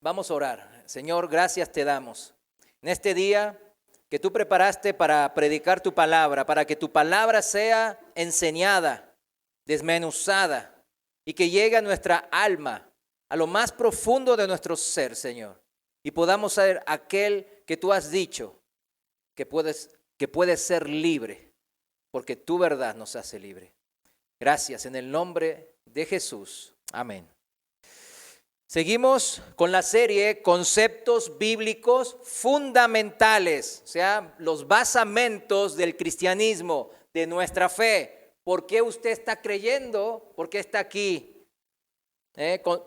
Vamos a orar. Señor, gracias te damos. En este día que tú preparaste para predicar tu palabra, para que tu palabra sea enseñada, desmenuzada y que llegue a nuestra alma, a lo más profundo de nuestro ser, Señor. Y podamos ser aquel que tú has dicho que puedes ser libre, porque tu verdad nos hace libre. Gracias en el nombre de Jesús. Amén. Seguimos con la serie Conceptos Bíblicos Fundamentales, o sea, los basamentos del cristianismo, de nuestra fe. ¿Por qué usted está creyendo? ¿Por qué está aquí?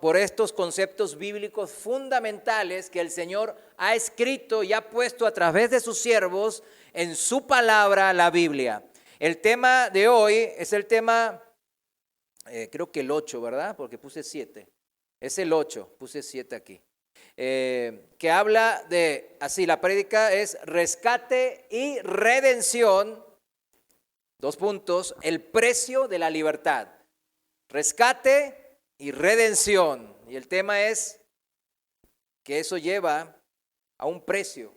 Por estos conceptos bíblicos fundamentales que el Señor ha escrito y ha puesto a través de sus siervos en su palabra, la Biblia. El tema de hoy es el tema, creo que el 8, ¿verdad? Porque puse 7. Es el 8, puse 7 aquí. Que habla de, así, la prédica es rescate y redención, 2 puntos, el precio de la libertad. Rescate y redención. Y el tema es que eso lleva a un precio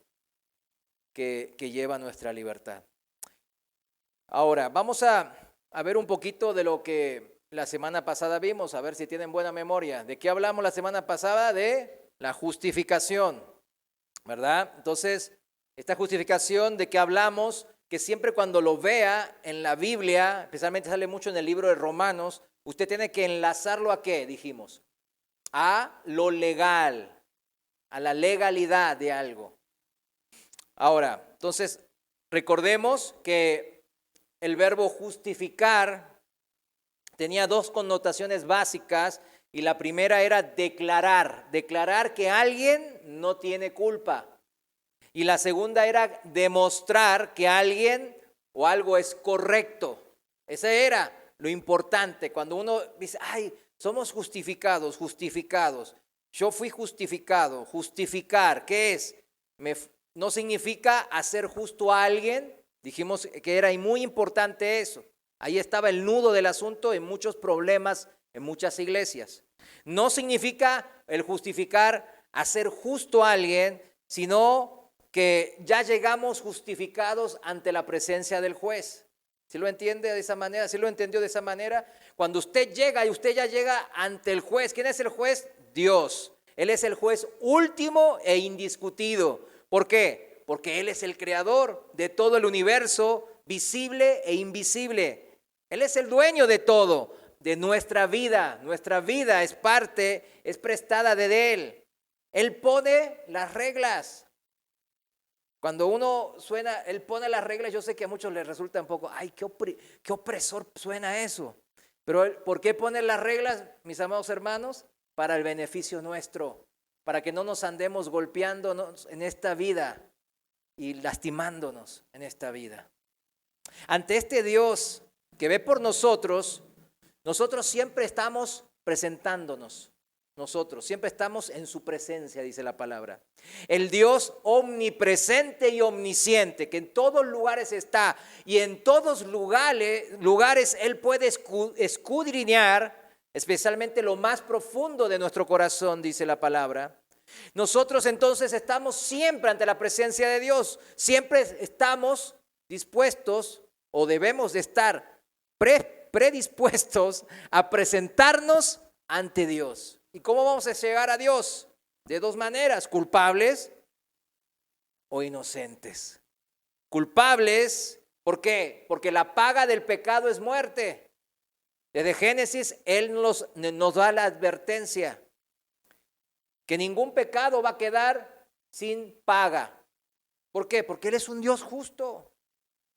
que lleva nuestra libertad. Ahora, vamos a ver un poquito de lo que la semana pasada vimos, a ver si tienen buena memoria. ¿De qué hablamos la semana pasada? De la justificación, ¿verdad? Entonces, esta justificación de que hablamos, que siempre cuando lo vea en la Biblia, especialmente sale mucho en el libro de Romanos, usted tiene que enlazarlo ¿a qué? Dijimos, a lo legal, a la legalidad de algo. Ahora, entonces, recordemos que el verbo justificar tenía 2 connotaciones básicas y la primera era declarar que alguien no tiene culpa. Y la segunda era demostrar que alguien o algo es correcto. Ese era lo importante. Cuando uno dice, ay, somos justificados. Yo fui justificado. Justificar, ¿qué es? No significa hacer justo a alguien. Dijimos que era muy importante eso. Ahí estaba el nudo del asunto en muchos problemas en muchas iglesias. No significa el justificar hacer justo a alguien, sino que ya llegamos justificados ante la presencia del juez. ¿Sí lo entiende de esa manera? ¿Sí lo entendió de esa manera? Cuando usted llega y usted ya llega ante el juez, ¿quién es el juez? Dios. Él es el juez último e indiscutido. ¿Por qué? Porque Él es el creador de todo el universo, visible e invisible. Él es el dueño de todo, de nuestra vida. Nuestra vida es prestada de Él. Él pone las reglas. Cuando uno suena, Él pone las reglas, yo sé que a muchos les resulta un poco, ay, qué opresor suena eso. Pero ¿por qué pone las reglas, mis amados hermanos? Para el beneficio nuestro, para que no nos andemos golpeándonos en esta vida y lastimándonos en esta vida. Ante este Dios que ve por nosotros siempre estamos presentándonos. Nosotros siempre estamos en su presencia, dice la palabra. El Dios omnipresente y omnisciente, que en todos lugares está y en todos lugares Él puede escudriñar, especialmente lo más profundo de nuestro corazón, dice la palabra. Nosotros entonces estamos siempre ante la presencia de Dios. Siempre estamos dispuestos o debemos de estar predispuestos a presentarnos ante Dios. ¿Y cómo vamos a llegar a Dios? De 2 maneras, culpables o inocentes. Culpables, ¿por qué? Porque la paga del pecado es muerte. Desde Génesis, Él nos da la advertencia que ningún pecado va a quedar sin paga. ¿Por qué? Porque Él es un Dios justo.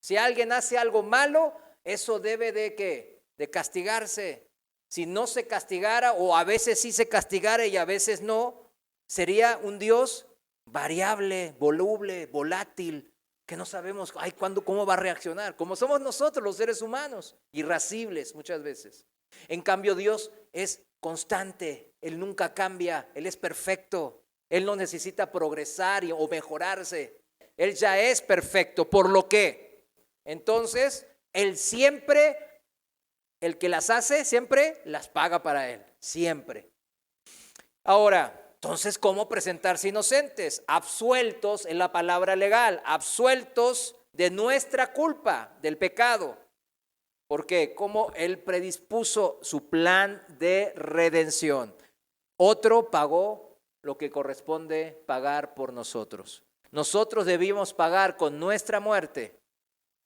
Si alguien hace algo malo, eso debe de ¿qué? De castigarse. Si no se castigara, o a veces sí se castigara y a veces no, sería un Dios variable, voluble, volátil, que no sabemos cómo va a reaccionar, como somos nosotros los seres humanos, irascibles muchas veces. En cambio, Dios es constante, Él nunca cambia, Él es perfecto, Él no necesita progresar o mejorarse, Él ya es perfecto, por lo que, entonces, Él siempre, el que las hace, siempre las paga para Él, siempre. Ahora, Entonces, ¿cómo presentarse inocentes? Absueltos en la palabra legal, absueltos de nuestra culpa, del pecado. ¿Por qué? Como Él predispuso su plan de redención. Otro pagó lo que corresponde pagar por nosotros. Nosotros debimos pagar con nuestra muerte,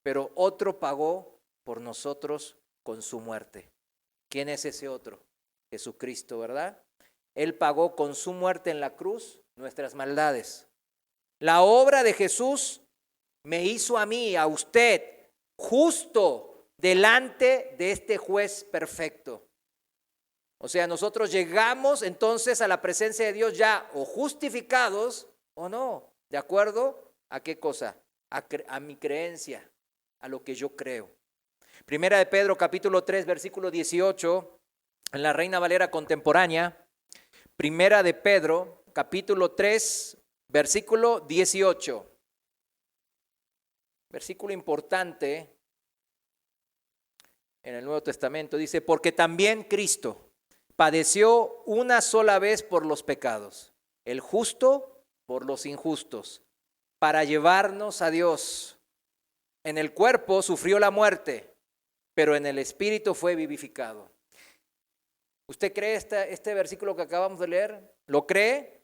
pero otro pagó por nosotros con su muerte. ¿Quién es ese otro? Jesucristo, ¿verdad? Él pagó con su muerte en la cruz nuestras maldades. La obra de Jesús me hizo a mí, a usted, justo delante de este juez perfecto. O sea, nosotros llegamos entonces a la presencia de Dios ya o justificados o no. ¿De acuerdo? ¿A qué cosa? A mi creencia, a lo que yo creo. Primera de Pedro, capítulo 3, versículo 18, en la Reina Valera contemporánea. Primera de Pedro, capítulo 3, versículo 18. Versículo importante en el Nuevo Testamento. Dice, porque también Cristo padeció una sola vez por los pecados, el justo por los injustos, para llevarnos a Dios. En el cuerpo sufrió la muerte, pero en el espíritu fue vivificado. ¿Usted cree este versículo que acabamos de leer? ¿Lo cree?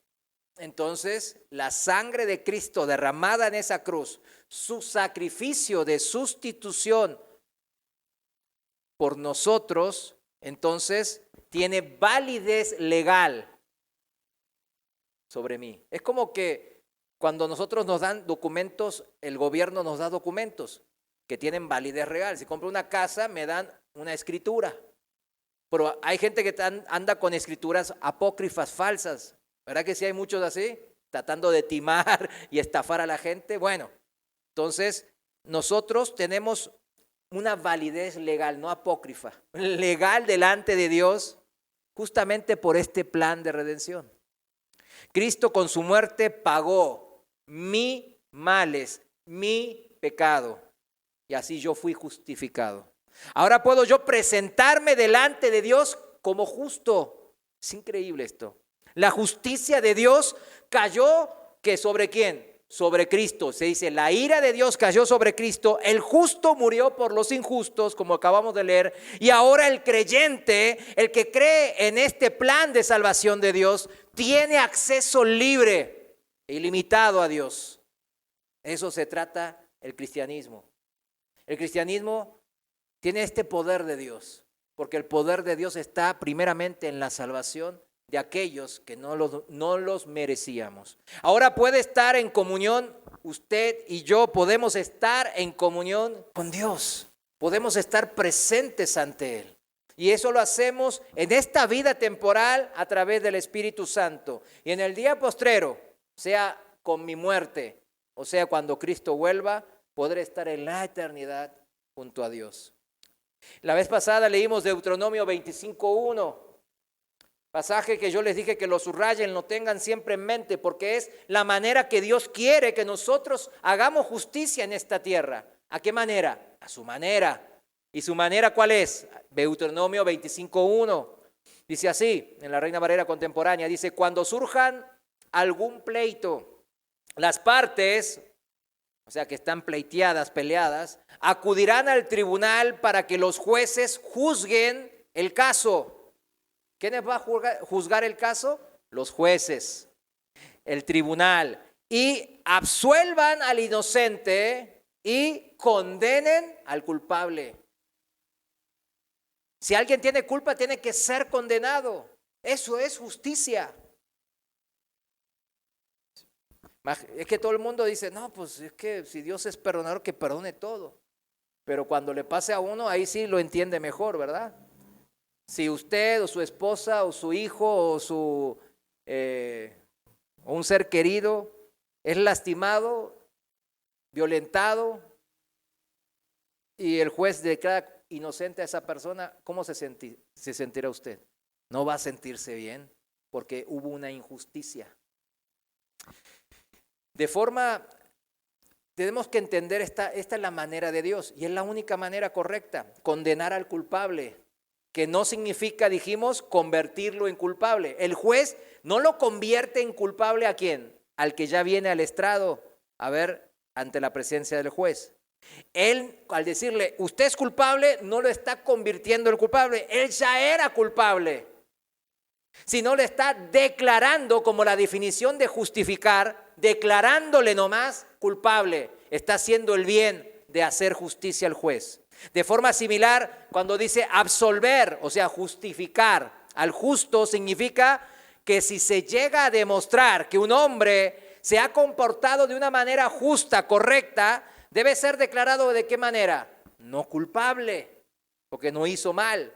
Entonces, la sangre de Cristo derramada en esa cruz, su sacrificio de sustitución por nosotros, entonces tiene validez legal sobre mí. Es como que cuando nosotros nos dan documentos, el gobierno nos da documentos que tienen validez real. Si compro una casa, me dan una escritura. Pero hay gente que anda con escrituras apócrifas, falsas. ¿Verdad que sí hay muchos así? Tratando de timar y estafar a la gente. Bueno, entonces nosotros tenemos una validez legal, no apócrifa, legal delante de Dios, justamente por este plan de redención. Cristo con su muerte pagó mis males, mi pecado, y así yo fui justificado. Ahora puedo yo presentarme delante de Dios como justo. Es increíble esto. La justicia de Dios cayó, ¿que sobre quién? Sobre Cristo. Se dice, la ira de Dios cayó sobre Cristo, el justo murió por los injustos, como acabamos de leer, y ahora el creyente, el que cree en este plan de salvación de Dios, tiene acceso libre e ilimitado a Dios. Eso se trata el cristianismo. El cristianismo tiene este poder de Dios, porque el poder de Dios está primeramente en la salvación de aquellos que no los merecíamos. Ahora puede estar en comunión, usted y yo podemos estar en comunión con Dios, podemos estar presentes ante Él. Y eso lo hacemos en esta vida temporal a través del Espíritu Santo. Y en el día postrero, sea con mi muerte, o sea cuando Cristo vuelva, podré estar en la eternidad junto a Dios. La vez pasada leímos Deuteronomio 25:1, pasaje que yo les dije que lo subrayen, lo tengan siempre en mente, porque es la manera que Dios quiere que nosotros hagamos justicia en esta tierra. ¿A qué manera? A su manera. ¿Y su manera cuál es? Deuteronomio 25:1. Dice así, en la Reina Valera contemporánea, dice, cuando surjan algún pleito, las partes, o sea que están pleiteadas, peleadas, acudirán al tribunal para que los jueces juzguen el caso. ¿Quiénes va a juzgar el caso? Los jueces, el tribunal, y absuelvan al inocente y condenen al culpable. Si alguien tiene culpa, tiene que ser condenado. Eso es justicia. Es que todo el mundo dice, no, pues es que si Dios es perdonador, que perdone todo. Pero cuando le pase a uno, ahí sí lo entiende mejor, ¿verdad? Si usted o su esposa o su hijo o un ser querido es lastimado, violentado, y el juez declara inocente a esa persona, ¿cómo se sentirá usted? No va a sentirse bien porque hubo una injusticia. Tenemos que entender esta es la manera de Dios y es la única manera correcta, condenar al culpable. que no significa, dijimos, convertirlo en culpable. El juez no lo convierte en culpable ¿a quién? Al que ya viene al estrado a ver ante la presencia del juez. Él, al decirle, usted es culpable, no lo está convirtiendo en culpable. Él ya era culpable. Sino le está declarando, como la definición de justificar, declarándole nomás culpable. Está haciendo el bien de hacer justicia al juez. De forma similar, cuando dice absolver, o sea, justificar al justo, significa que si se llega a demostrar que un hombre se ha comportado de una manera justa, correcta, debe ser declarado ¿de qué manera? No culpable, porque no hizo mal.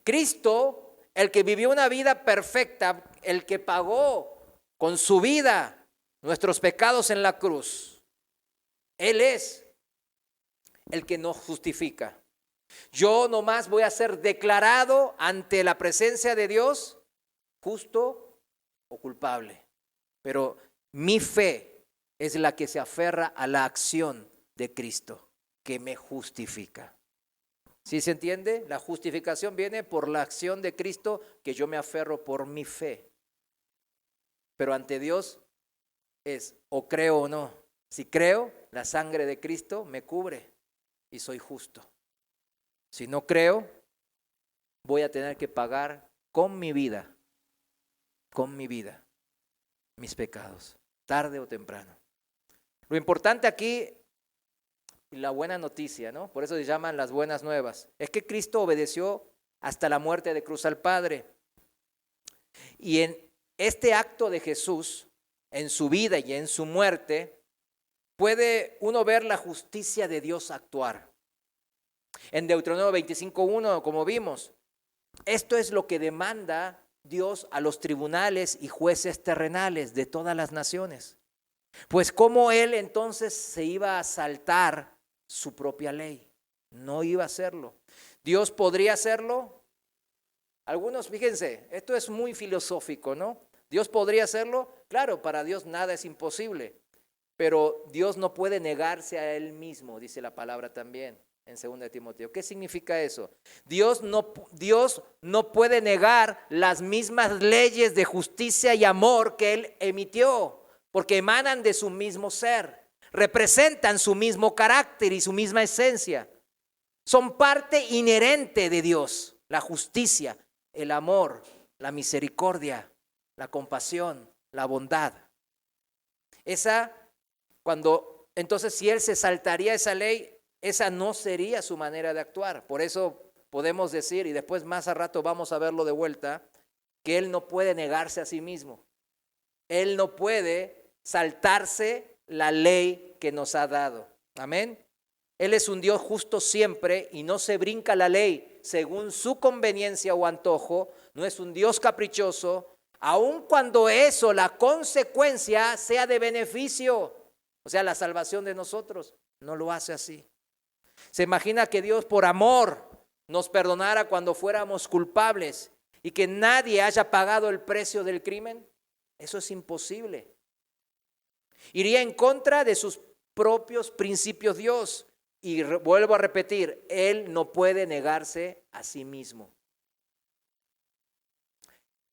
Cristo, el que vivió una vida perfecta, el que pagó con su vida nuestros pecados en la cruz, Él es el que nos justifica. Yo nomás voy a ser declarado ante la presencia de Dios justo o culpable. Pero mi fe es la que se aferra a la acción de Cristo, que me justifica. ¿Sí se entiende? La justificación viene por la acción de Cristo, que yo me aferro por mi fe. Pero ante Dios es o creo o no. Si creo, la sangre de Cristo me cubre y soy justo. Si no creo, voy a tener que pagar con mi vida, mis pecados, tarde o temprano. Lo importante aquí, y la buena noticia, ¿no? Por eso se llaman las buenas nuevas, es que Cristo obedeció hasta la muerte de cruz al Padre. Y en este acto de Jesús, en su vida y en su muerte, puede uno ver la justicia de Dios actuar. En Deuteronomio 25:1, como vimos, esto es lo que demanda Dios a los tribunales y jueces terrenales de todas las naciones. Pues cómo Él entonces se iba a saltar su propia ley. No iba a hacerlo. ¿Dios podría hacerlo? Algunos, fíjense, esto es muy filosófico, ¿no? ¿Dios podría hacerlo? Claro, para Dios nada es imposible. Pero Dios no puede negarse a Él mismo, dice la palabra también en 2 Timoteo. ¿Qué significa eso? Dios no puede negar las mismas leyes de justicia y amor que Él emitió, porque emanan de su mismo ser, representan su mismo carácter y su misma esencia. Son parte inherente de Dios, la justicia, el amor, la misericordia, la compasión, la bondad. Entonces, si Él se saltaría esa ley, esa no sería su manera de actuar. Por eso podemos decir, y después más a rato vamos a verlo de vuelta, que Él no puede negarse a sí mismo. Él no puede saltarse la ley que nos ha dado. Amén. Él es un Dios justo siempre y no se brinca la ley según su conveniencia o antojo. No es un Dios caprichoso, aun cuando eso, la consecuencia, sea de beneficio. O sea, la salvación de nosotros. No lo hace así. ¿Se imagina que Dios por amor nos perdonara cuando fuéramos culpables y que nadie haya pagado el precio del crimen? Eso es imposible. Iría en contra de sus propios principios Dios. Y vuelvo a repetir, Él no puede negarse a sí mismo.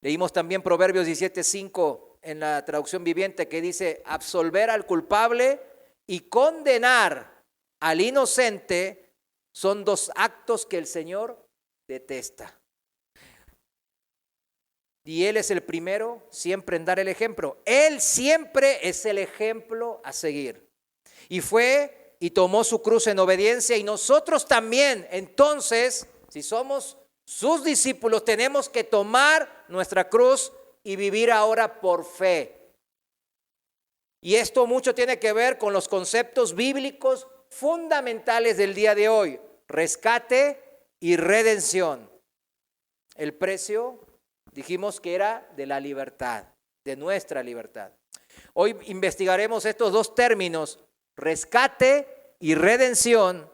Leímos también Proverbios 17:5 en la traducción viviente que dice, absolver al culpable y condenar al inocente son dos actos que el Señor detesta. Y Él es el primero siempre en dar el ejemplo. Él siempre es el ejemplo a seguir. Y fue y tomó su cruz en obediencia, y nosotros también, entonces, si somos sus discípulos, tenemos que tomar nuestra cruz y vivir ahora por fe. Y esto mucho tiene que ver con los conceptos bíblicos fundamentales del día de hoy: rescate y redención. El precio, dijimos que era de la libertad, de nuestra libertad. Hoy investigaremos estos dos términos, rescate y redención,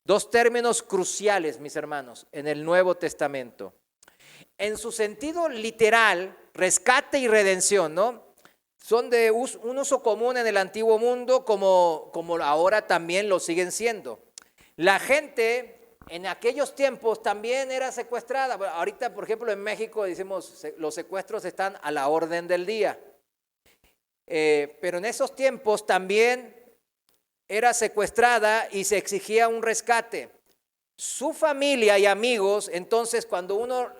dos términos cruciales, mis hermanos, en el Nuevo Testamento. En su sentido literal, rescate y redención, ¿no? Son de un uso común en el antiguo mundo, como ahora también lo siguen siendo. La gente en aquellos tiempos también era secuestrada. Bueno, ahorita, por ejemplo, en México decimos los secuestros están a la orden del día. Pero en esos tiempos también era secuestrada y se exigía un rescate. Su familia y amigos, entonces cuando uno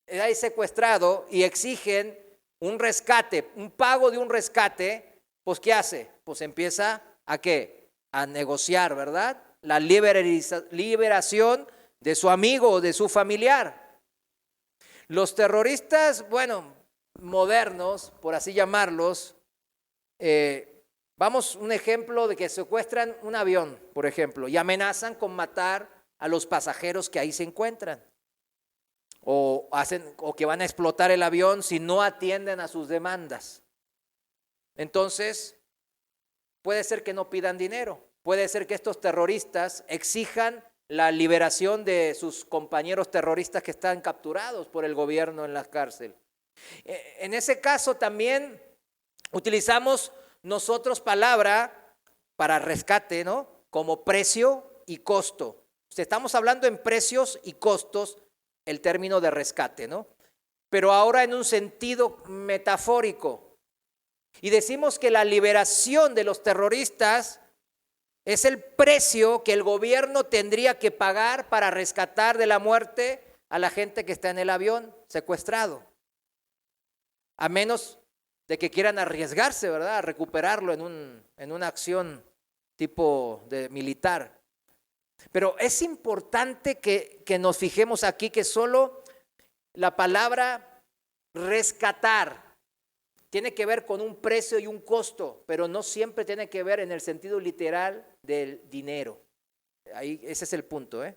es secuestrado y exigen un rescate, un pago de un rescate, pues ¿qué hace? Pues empieza ¿a qué? A negociar, ¿verdad? La liberación de su amigo o de su familiar. Los terroristas, bueno, modernos, por así llamarlos, vamos, un ejemplo de que secuestran un avión, por ejemplo, y amenazan con matar a los pasajeros que ahí se encuentran. O que van a explotar el avión si no atienden a sus demandas. Entonces, puede ser que no pidan dinero. Puede ser que estos terroristas exijan la liberación de sus compañeros terroristas que están capturados por el gobierno en la cárcel. En ese caso también utilizamos nosotros palabra para rescate, ¿no? Como precio y costo. Estamos hablando en precios y costos, el término de rescate, ¿no? Pero ahora en un sentido metafórico. Y decimos que la liberación de los terroristas es el precio que el gobierno tendría que pagar para rescatar de la muerte a la gente que está en el avión secuestrado. A menos de que quieran arriesgarse, ¿verdad? A recuperarlo en una acción tipo de militar. Pero es importante que nos fijemos aquí que solo la palabra rescatar tiene que ver con un precio y un costo, pero no siempre tiene que ver en el sentido literal del dinero. Ahí, ese es el punto, ¿eh?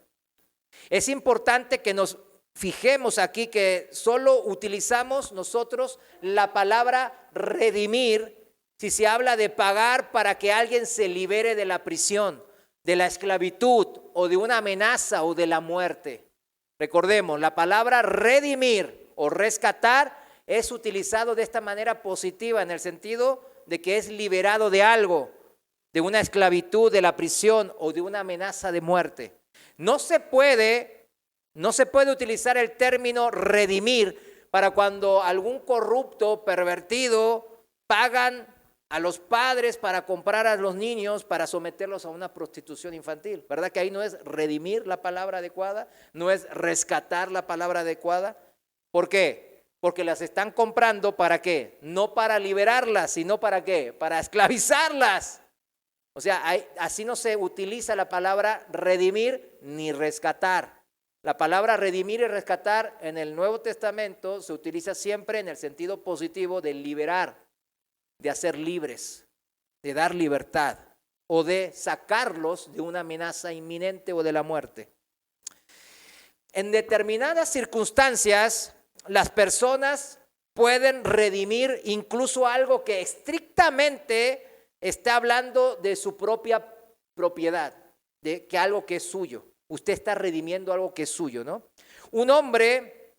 Es importante que nos fijemos aquí que solo utilizamos nosotros la palabra redimir si se habla de pagar para que alguien se libere de la prisión, de la esclavitud o de una amenaza o de la muerte. Recordemos, la palabra redimir o rescatar es utilizado de esta manera positiva en el sentido de que es liberado de algo, de una esclavitud, de la prisión o de una amenaza de muerte. No se puede utilizar el término redimir para cuando algún corrupto, pervertido, pagan a los padres para comprar a los niños, para someterlos a una prostitución infantil. ¿Verdad que ahí no es redimir la palabra adecuada? No es rescatar la palabra adecuada. ¿Por qué? Porque las están comprando ¿para qué? No para liberarlas, sino ¿para qué? Para esclavizarlas. O sea, así no se utiliza la palabra redimir ni rescatar. La palabra redimir y rescatar en el Nuevo Testamento se utiliza siempre en el sentido positivo de liberar, de hacer libres, de dar libertad o de sacarlos de una amenaza inminente o de la muerte. En determinadas circunstancias, las personas pueden redimir incluso algo que estrictamente está hablando de su propia propiedad, de que algo que es suyo. Usted está redimiendo algo que es suyo, ¿no? Un hombre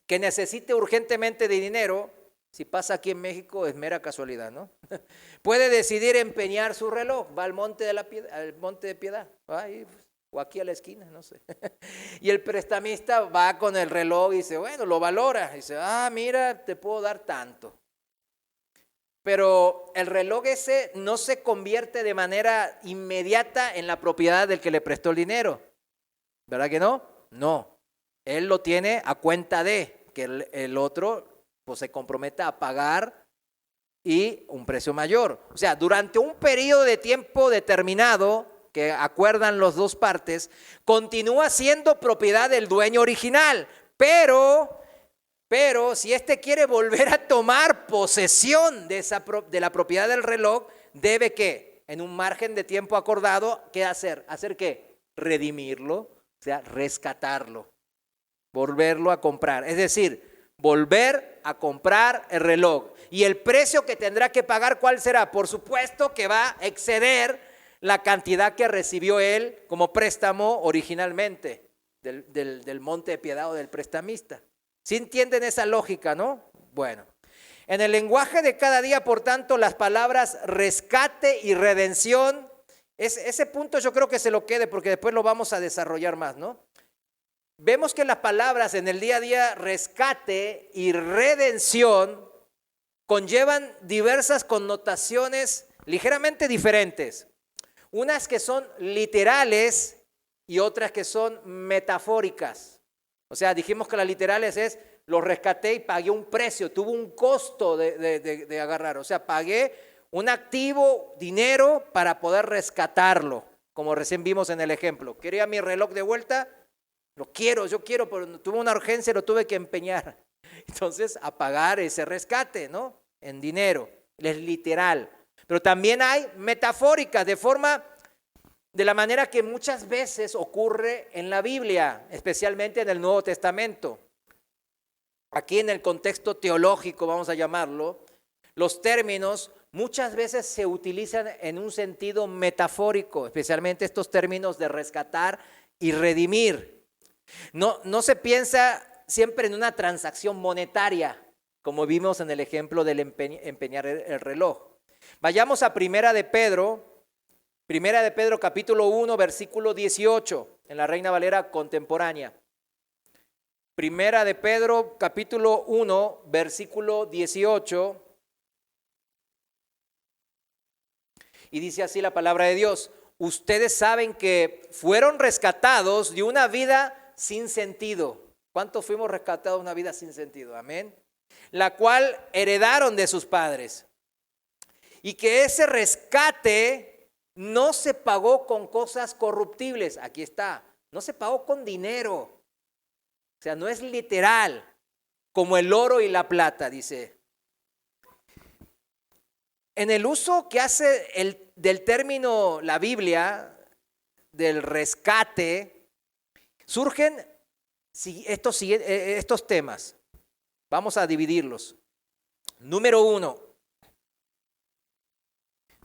que necesite urgentemente de dinero, si pasa aquí en México es mera casualidad, ¿no? Puede decidir empeñar su reloj, va al monte de Piedad, ahí, o aquí a la esquina, no sé. Y el prestamista va con el reloj y dice, bueno, lo valora. Y dice, mira, te puedo dar tanto. Pero el reloj ese no se convierte de manera inmediata en la propiedad del que le prestó el dinero. ¿Verdad que no? No. Él lo tiene a cuenta de que el otro pues, se comprometa a pagar y un precio mayor. O sea, durante un periodo de tiempo determinado que acuerdan las dos partes, continúa siendo propiedad del dueño original, pero si éste quiere volver a tomar posesión de la propiedad del reloj, debe que, en un margen de tiempo acordado, ¿qué hacer? ¿Hacer qué? Redimirlo, o sea, rescatarlo, volverlo a comprar. Es decir, volver a comprar el reloj. Y el precio que tendrá que pagar, ¿cuál será? Por supuesto que va a exceder la cantidad que recibió él como préstamo originalmente del monte de Piedad o del prestamista. ¿Sí entienden esa lógica, no? Bueno, en el lenguaje de cada día, por tanto, las palabras rescate y redención Ese punto yo creo que se lo quede porque después lo vamos a desarrollar más, ¿no? Vemos que las palabras en el día a día rescate y redención conllevan diversas connotaciones ligeramente diferentes. Unas que son literales y otras que son metafóricas. O sea, dijimos que las literales es, lo rescaté y pagué un precio, tuvo un costo de agarrar. O sea, pagué un activo, dinero, para poder rescatarlo, como recién vimos en el ejemplo. Quería mi reloj de vuelta, yo quiero, pero tuve una urgencia y lo tuve que empeñar. Entonces, a pagar ese rescate, ¿no? En dinero, es literal. Pero también hay metafóricas, de la manera que muchas veces ocurre en la Biblia, especialmente en el Nuevo Testamento. Aquí en el contexto teológico, vamos a llamarlo, los términos muchas veces se utilizan en un sentido metafórico, especialmente estos términos de rescatar y redimir. No se piensa siempre en una transacción monetaria, como vimos en el ejemplo del empeñar el reloj. Vayamos a Primera de Pedro capítulo 1, versículo 18, en la Reina Valera contemporánea. Primera de Pedro capítulo 1, versículo 18. Y dice así la palabra de Dios: ustedes saben que fueron rescatados de una vida sin sentido. ¿Cuántos fuimos rescatados de una vida sin sentido? Amén. La cual heredaron de sus padres. Y que ese rescate no se pagó con cosas corruptibles. Aquí está. No se pagó con dinero. O sea, no es literal, como el oro y la plata, dice. En el uso que hace del término la Biblia, del rescate, surgen estos temas. Vamos a dividirlos. Número 1.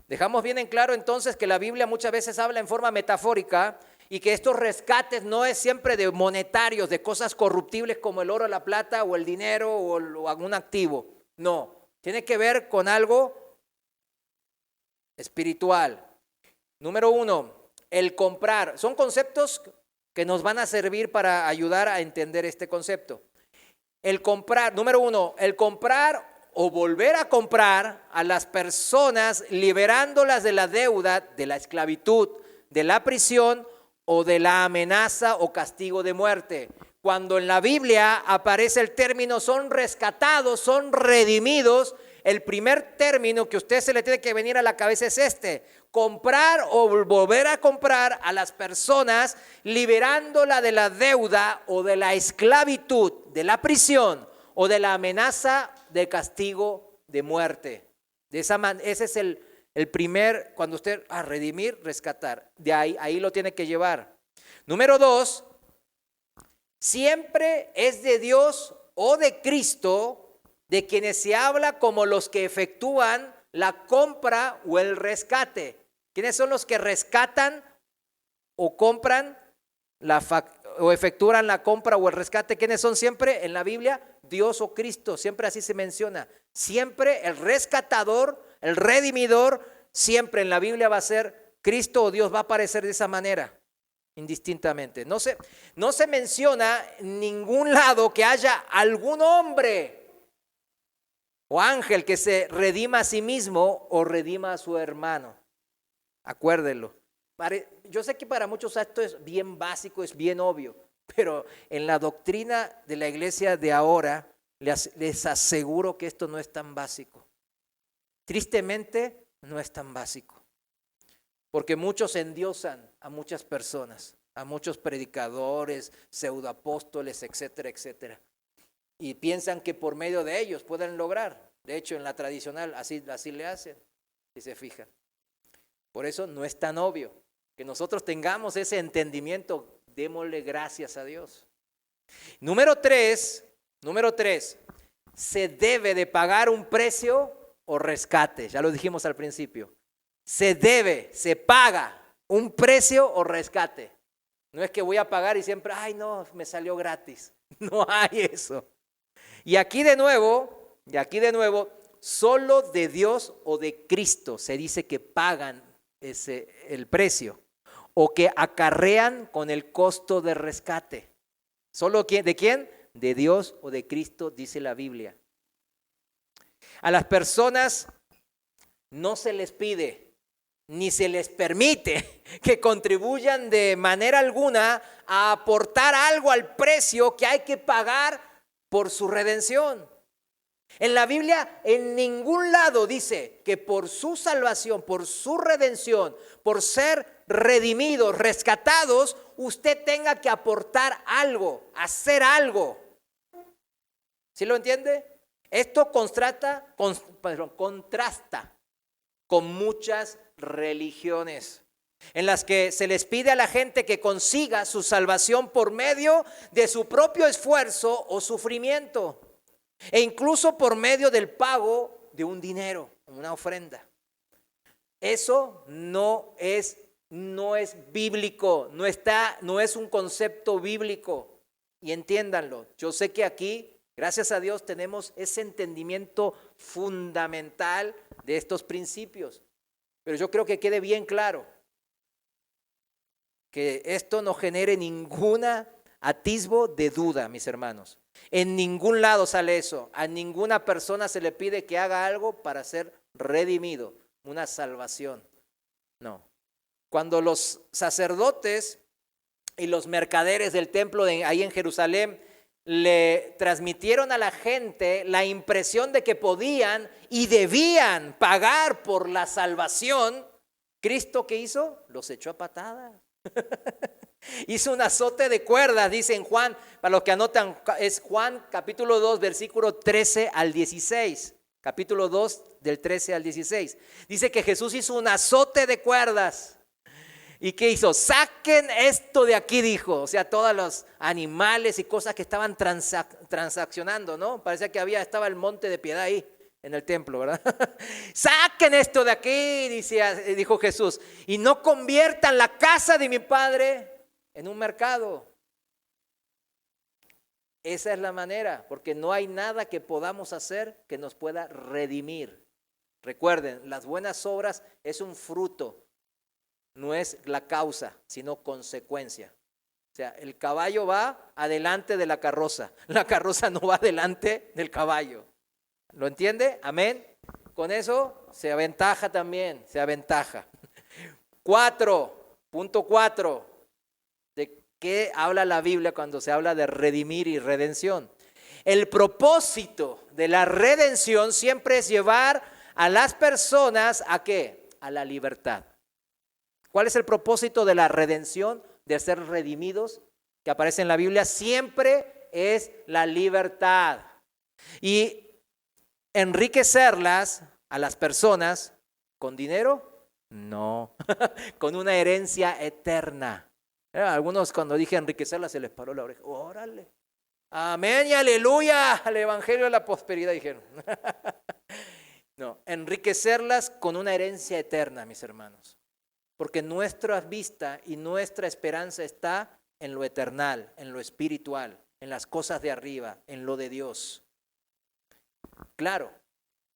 Dejamos bien en claro entonces que la Biblia muchas veces habla en forma metafórica y que estos rescates no es siempre de monetarios, de cosas corruptibles como el oro, la plata o el dinero o algún activo. No, tiene que ver con algo espiritual. Número 1, el comprar. Son conceptos que nos van a servir para ayudar a entender este concepto. El comprar, número 1, el comprar o volver a comprar a las personas liberándolas de la deuda, de la esclavitud, de la prisión o de la amenaza o castigo de muerte. Cuando en la Biblia aparece el término son rescatados, son redimidos, el primer término que a usted se le tiene que venir a la cabeza es este: comprar o volver a comprar a las personas liberándola de la deuda o de la esclavitud, de la prisión o de la amenaza de castigo de muerte. Ese es el primer, cuando usted, redimir, rescatar. De ahí lo tiene que llevar. Número 2, siempre es de Dios o de Cristo de quienes se habla como los que efectúan la compra o el rescate. ¿Quiénes son los que rescatan o compran o efectúan la compra o el rescate? ¿Quiénes son siempre en la Biblia? Dios o Cristo, siempre así se menciona. Siempre el rescatador, el redimidor, siempre en la Biblia va a ser Cristo o Dios, va a aparecer de esa manera, indistintamente. No se menciona en ningún lado que haya algún hombre o ángel que se redima a sí mismo o redima a su hermano. Acuérdenlo. Yo sé que para muchos esto es bien básico, es bien obvio, pero en la doctrina de la iglesia de ahora les aseguro que esto no es tan básico. Tristemente no es tan básico, porque muchos endiosan a muchas personas, a muchos predicadores, pseudoapóstoles, etcétera, etcétera, y piensan que por medio de ellos pueden lograr. De hecho, en la tradicional así le hacen, si se fijan. Por eso no es tan obvio que nosotros tengamos ese entendimiento. Démosle gracias a Dios. Número 3, se debe de pagar un precio o rescate. Ya lo dijimos al principio. Se paga un precio o rescate. No es que voy a pagar y siempre, no, me salió gratis. No hay eso. Y aquí de nuevo, solo de Dios o de Cristo se dice que pagan el precio, o que acarrean con el costo de rescate. ¿Solo de quién? De Dios o de Cristo, dice la Biblia. A las personas no se les pide ni se les permite que contribuyan de manera alguna a aportar algo al precio que hay que pagar por su redención. En la Biblia en ningún lado dice que por su salvación, por su redención, por ser redimidos, rescatados, usted tenga que aportar algo, hacer algo. ¿Sí lo entiende? Esto contrasta con muchas religiones en las que se les pide a la gente que consiga su salvación por medio de su propio esfuerzo o sufrimiento, e incluso por medio del pago de un dinero, una ofrenda. Eso no es bíblico, no es un concepto bíblico. Y entiéndanlo, yo sé que aquí, gracias a Dios, tenemos ese entendimiento fundamental de estos principios. Pero yo creo que quede bien claro que esto no genere ningún atisbo de duda, mis hermanos. En ningún lado sale eso. A ninguna persona se le pide que haga algo para ser redimido, una salvación. No. Cuando los sacerdotes y los mercaderes del templo ahí en Jerusalén le transmitieron a la gente la impresión de que podían y debían pagar por la salvación, ¿Cristo qué hizo? Los echó a patadas. Hizo un azote de cuerdas, dice en Juan, para los que anotan, es Juan capítulo 2, versículo 13 al 16. Capítulo 2, del 13 al 16. Dice que Jesús hizo un azote de cuerdas. ¿Y qué hizo? Saquen esto de aquí, dijo. O sea, todos los animales y cosas que estaban transaccionando, ¿no? Parecía que estaba el monte de piedad ahí en el templo, ¿verdad? Saquen esto de aquí, dijo Jesús, y no conviertan la casa de mi Padre en un mercado. Esa es la manera, porque no hay nada que podamos hacer que nos pueda redimir. Recuerden, las buenas obras es un fruto. No es la causa, sino consecuencia. O sea, el caballo va adelante de la carroza no va adelante del caballo. ¿Lo entiende? Amén. Con eso se aventaja también, se aventaja. 4.4. ¿De qué habla la Biblia cuando se habla de redimir y redención? El propósito de la redención siempre es llevar a las personas ¿a qué? A la libertad. ¿Cuál es el propósito de la redención, de ser redimidos, que aparece en la Biblia? Siempre es la libertad. Y enriquecerlas a las personas con dinero, no, con una herencia eterna. Algunos cuando dije enriquecerlas se les paró la oreja. Órale, amén y aleluya al evangelio de la prosperidad, dijeron. No, enriquecerlas con una herencia eterna, mis hermanos. Porque nuestra vista y nuestra esperanza está en lo eternal, en lo espiritual, en las cosas de arriba, en lo de Dios. Claro,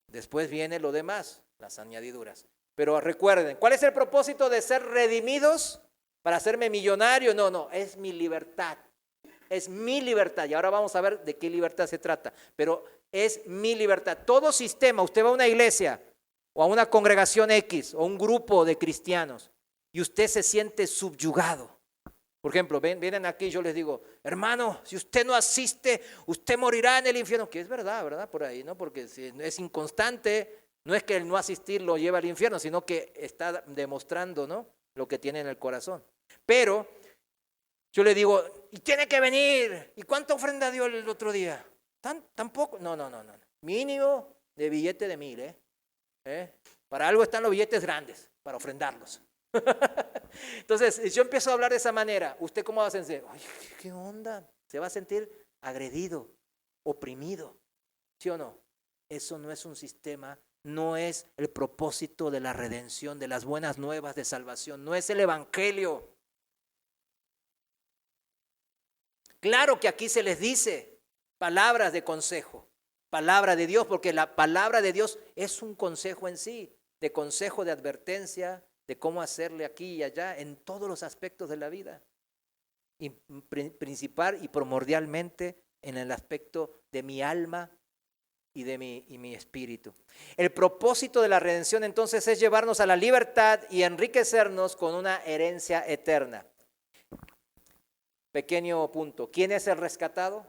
después viene lo demás, las añadiduras. Pero recuerden, ¿cuál es el propósito de ser redimidos? ¿Para hacerme millonario? No, es mi libertad. Es mi libertad. Y ahora vamos a ver de qué libertad se trata. Pero es mi libertad. Todo sistema, usted va a una iglesia o a una congregación X o un grupo de cristianos y usted se siente subyugado. Por ejemplo, vienen aquí y yo les digo, hermano, si usted no asiste, usted morirá en el infierno. Que es verdad, por ahí, ¿no? Porque si es inconstante, no es que el no asistir lo lleve al infierno, sino que está demostrando, ¿no?, lo que tiene en el corazón. Pero yo le digo, y tiene que venir. ¿Y cuánta ofrenda dio el otro día? ¿Tampoco? No. Mínimo de billete de 1,000, Para algo están los billetes grandes, para ofrendarlos. Entonces, yo empiezo a hablar de esa manera. ¿Usted cómo va a sentir? Ay, ¿qué onda? Se va a sentir agredido, oprimido. ¿Sí o no? Eso no es un sistema, no es el propósito de la redención, de las buenas nuevas de salvación, no es el evangelio. Claro que aquí se les dice palabras de consejo, palabra de Dios, porque la palabra de Dios es un consejo en sí, de consejo, de advertencia, de cómo hacerle aquí y allá en todos los aspectos de la vida. Y principal y primordialmente en el aspecto de mi alma y de mi espíritu. El propósito de la redención entonces es llevarnos a la libertad y enriquecernos con una herencia eterna. Pequeño punto. ¿Quién es el rescatado?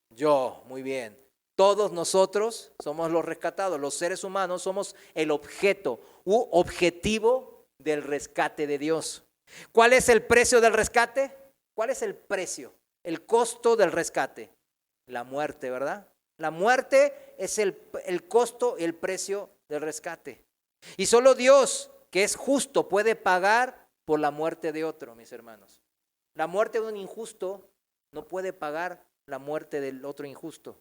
Yo, muy bien. Todos nosotros somos los rescatados. Los seres humanos somos el objeto u objetivo del rescate de Dios. ¿Cuál es el precio del rescate? ¿Cuál es el precio? El costo del rescate. La muerte, ¿verdad? La muerte es el costo y el precio del rescate. Y solo Dios, que es justo, puede pagar por la muerte de otro, mis hermanos. La muerte de un injusto no puede pagar la muerte del otro injusto.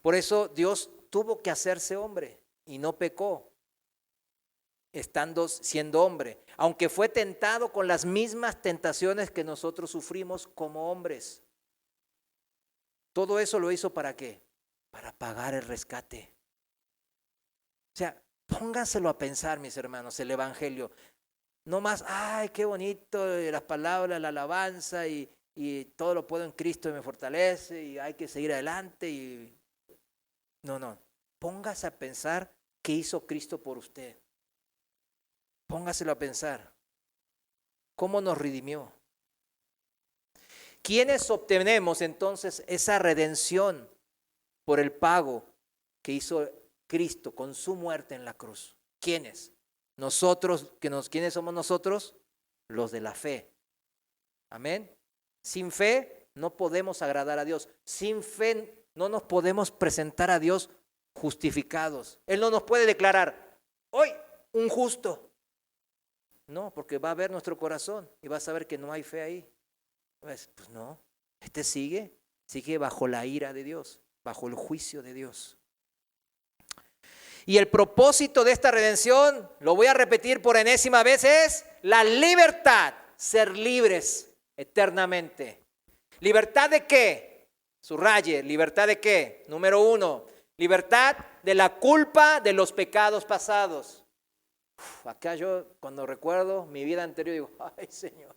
Por eso Dios tuvo que hacerse hombre y no pecó, siendo hombre, aunque fue tentado con las mismas tentaciones que nosotros sufrimos como hombres. Todo eso lo hizo ¿para qué? Para pagar el rescate. O sea, pónganselo a pensar, mis hermanos, el evangelio. No más, ay, qué bonito, las palabras, la alabanza y todo lo puedo en Cristo y me fortalece y hay que seguir adelante. No, póngase a pensar qué hizo Cristo por usted. Póngaselo a pensar. ¿Cómo nos redimió? ¿Quiénes obtenemos entonces esa redención por el pago que hizo Cristo con su muerte en la cruz? ¿Quiénes? Nosotros, ¿quiénes somos nosotros? Los de la fe. Amén. Sin fe no podemos agradar a Dios. Sin fe no nos podemos presentar a Dios justificados. Él no nos puede declarar, hoy un justo. No, porque va a ver nuestro corazón y va a saber que no hay fe ahí. Pues no, sigue bajo la ira de Dios, bajo el juicio de Dios. Y el propósito de esta redención, lo voy a repetir por enésima vez, es la libertad, ser libres eternamente. ¿Libertad de qué? Subraye, ¿libertad de qué? Número 1, libertad de la culpa de los pecados pasados. Acá yo cuando recuerdo mi vida anterior digo, ay Señor,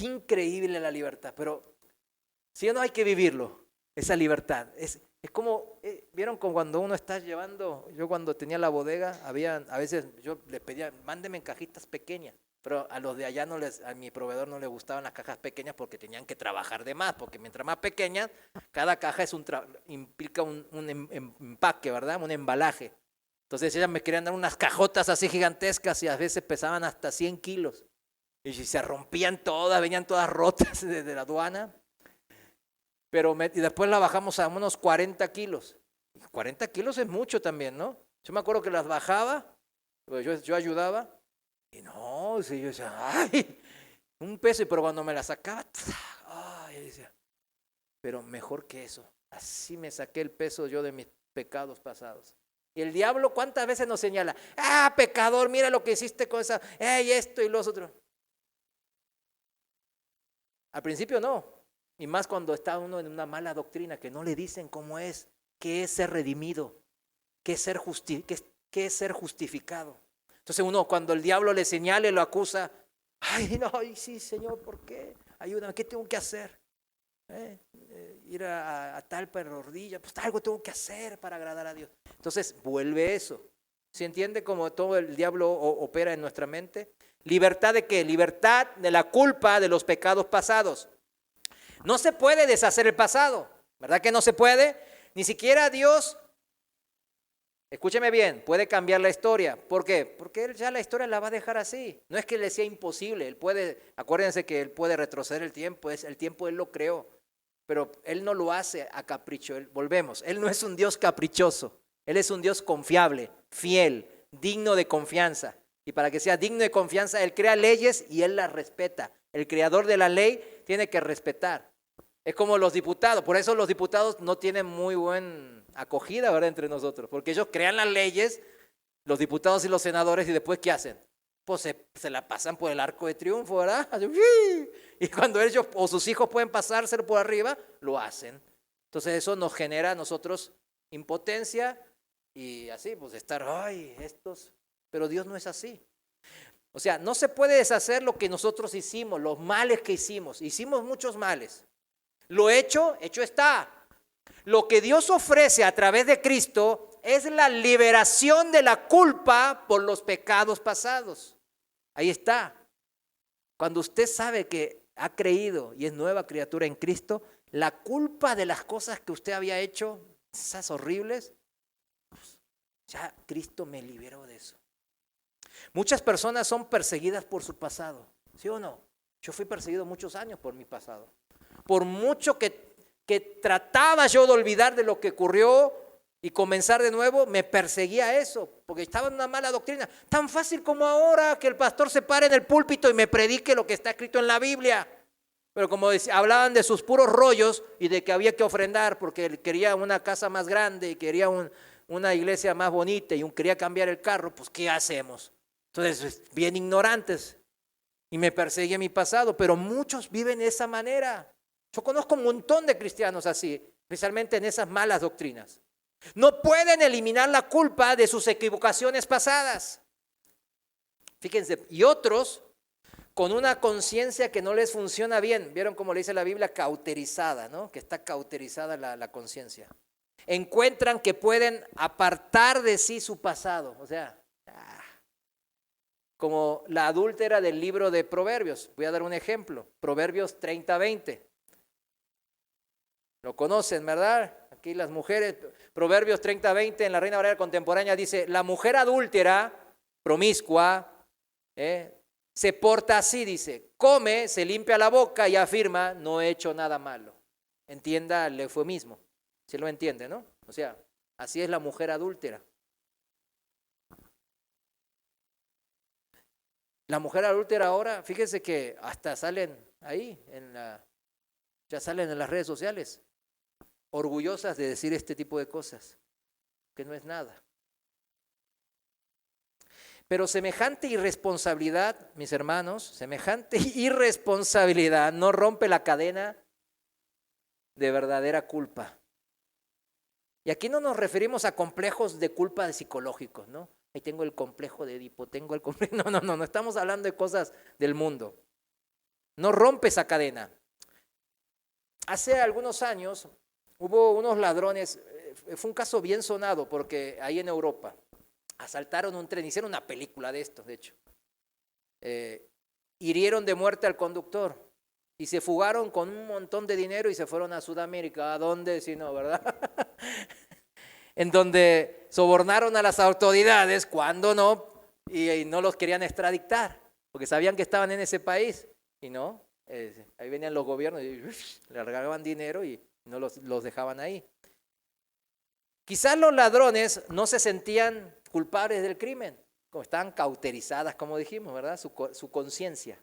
increíble la libertad, pero si no hay que vivirlo, esa libertad. Es como, ¿vieron cuando uno está llevando? Yo cuando tenía la bodega, a veces yo les pedía, mándenme en cajitas pequeñas, pero a los de allá a mi proveedor no le gustaban las cajas pequeñas porque tenían que trabajar de más, porque mientras más pequeñas, cada caja implica un empaque, ¿verdad? Un embalaje. Entonces ellas me querían dar unas cajotas así gigantescas y a veces pesaban hasta 100 kilos. Y se rompían todas, venían todas rotas desde la aduana. Y después la bajamos a unos 40 kilos. 40 kilos es mucho también, ¿no? Yo me acuerdo que las bajaba, yo ayudaba, y no, yo decía, ¡ay! Un peso, pero cuando me la sacaba, ¡ay! Decía, pero mejor que eso. Así me saqué el peso yo de mis pecados pasados. Y el diablo, ¿cuántas veces nos señala? ¡Ah, pecador, mira lo que hiciste con esa! ¡Ey, esto y los otros! Al principio no. Y más cuando está uno en una mala doctrina que no le dicen cómo es, qué es ser redimido, qué es ser justificado. Entonces uno cuando el diablo le señala y lo acusa, ay, no, ay, sí, Señor, ¿por qué? Ayúdame, ¿qué tengo que hacer? Ir a tal rodilla, pues algo tengo que hacer para agradar a Dios. Entonces vuelve eso. ¿Se entiende cómo todo el diablo opera en nuestra mente? ¿Libertad de qué? Libertad de la culpa de los pecados pasados. No se puede deshacer el pasado, ¿verdad que no se puede? Ni siquiera Dios, escúcheme bien, puede cambiar la historia. ¿Por qué? Porque Él ya la historia la va a dejar así. No es que le sea imposible, Él puede, acuérdense que Él puede retroceder el tiempo Él lo creó, pero Él no lo hace a capricho. Volvemos, Él no es un Dios caprichoso, Él es un Dios confiable, fiel, digno de confianza. Y para que sea digno de confianza, Él crea leyes y Él las respeta. El creador de la ley tiene que respetar. Es como los diputados, por eso los diputados no tienen muy buena acogida, ¿verdad? Entre nosotros, porque ellos crean las leyes, los diputados y los senadores, y después ¿qué hacen? Pues se la pasan por el arco de triunfo, ¿verdad? Y cuando ellos o sus hijos pueden pasárselo por arriba, lo hacen. Entonces eso nos genera a nosotros impotencia y así, pues estar, ay, estos pero Dios no es así. O sea, no se puede deshacer lo que nosotros hicimos, los males que hicimos. Hicimos muchos males. Lo hecho, hecho está. Lo que Dios ofrece a través de Cristo es la liberación de la culpa por los pecados pasados. Ahí está. Cuando usted sabe que ha creído y es nueva criatura en Cristo, la culpa de las cosas que usted había hecho, esas horribles, ya Cristo me liberó de eso. Muchas personas son perseguidas por su pasado, ¿sí o no? Yo fui perseguido muchos años por mi pasado. Por mucho que trataba yo de olvidar de lo que ocurrió y comenzar de nuevo, me perseguía eso, porque estaba en una mala doctrina. Tan fácil como ahora que el pastor se pare en el púlpito y me predique lo que está escrito en la Biblia. Pero como hablaban de sus puros rollos y de que había que ofrendar porque él quería una casa más grande y quería una iglesia más bonita y quería cambiar el carro, pues ¿qué hacemos? Entonces, bien ignorantes. Y me perseguía mi pasado, pero muchos viven de esa manera. Yo conozco un montón de cristianos así, especialmente en esas malas doctrinas. No pueden eliminar la culpa de sus equivocaciones pasadas. Fíjense, y otros con una conciencia que no les funciona bien. ¿Vieron cómo le dice la Biblia? Cauterizada, ¿no? Que está cauterizada la conciencia. Encuentran que pueden apartar de sí su pasado. O sea, como la adúltera del libro de Proverbios. Voy a dar un ejemplo. Proverbios 30:20. Lo conocen, ¿verdad? Aquí las mujeres. Proverbios 30:20 en la Reina Valera Contemporánea dice, la mujer adúltera, promiscua, se porta así, dice, come, se limpia la boca y afirma, no he hecho nada malo. Entienda el eufemismo, si lo entiende, ¿no? O sea, así es la mujer adúltera. La mujer adúltera ahora, fíjese que hasta salen ahí, ya salen en las redes sociales, orgullosas de decir este tipo de cosas, que no es nada. Pero semejante irresponsabilidad, mis hermanos, semejante irresponsabilidad no rompe la cadena de verdadera culpa. Y aquí no nos referimos a complejos de culpa psicológicos, ¿no? Ahí tengo el complejo de Edipo, tengo el complejo. No estamos hablando de cosas del mundo. No rompe esa cadena. Hace algunos años hubo unos ladrones, fue un caso bien sonado porque ahí en Europa asaltaron un tren, hicieron una película de esto, de hecho. Hirieron de muerte al conductor y se fugaron con un montón de dinero y se fueron a Sudamérica. ¿A dónde? Si no, ¿verdad? En donde sobornaron a las autoridades, cuando no, y no los querían extraditar, porque sabían que estaban en ese país, y no, ahí venían los gobiernos y le regalaban dinero y no los dejaban ahí. Quizás los ladrones no se sentían culpables del crimen, como estaban cauterizadas, como dijimos, ¿verdad? Su conciencia.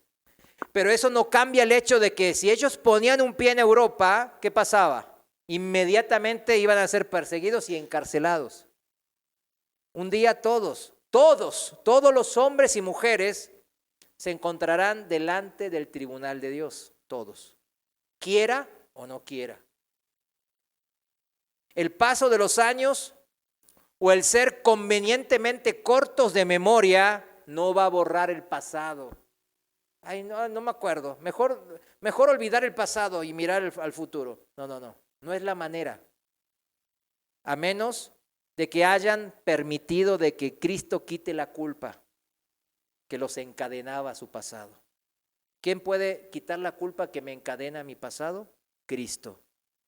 Pero eso no cambia el hecho de que si ellos ponían un pie en Europa, ¿qué pasaba? Inmediatamente iban a ser perseguidos y encarcelados. Un día todos los hombres y mujeres se encontrarán delante del tribunal de Dios, todos, quiera o no quiera. El paso de los años o el ser convenientemente cortos de memoria no va a borrar el pasado. Ay, no me acuerdo. Mejor olvidar el pasado y mirar al futuro. No es la manera. A menos de que hayan permitido de que Cristo quite la culpa que los encadenaba a su pasado. ¿Quién puede quitar la culpa que me encadena a mi pasado? Cristo.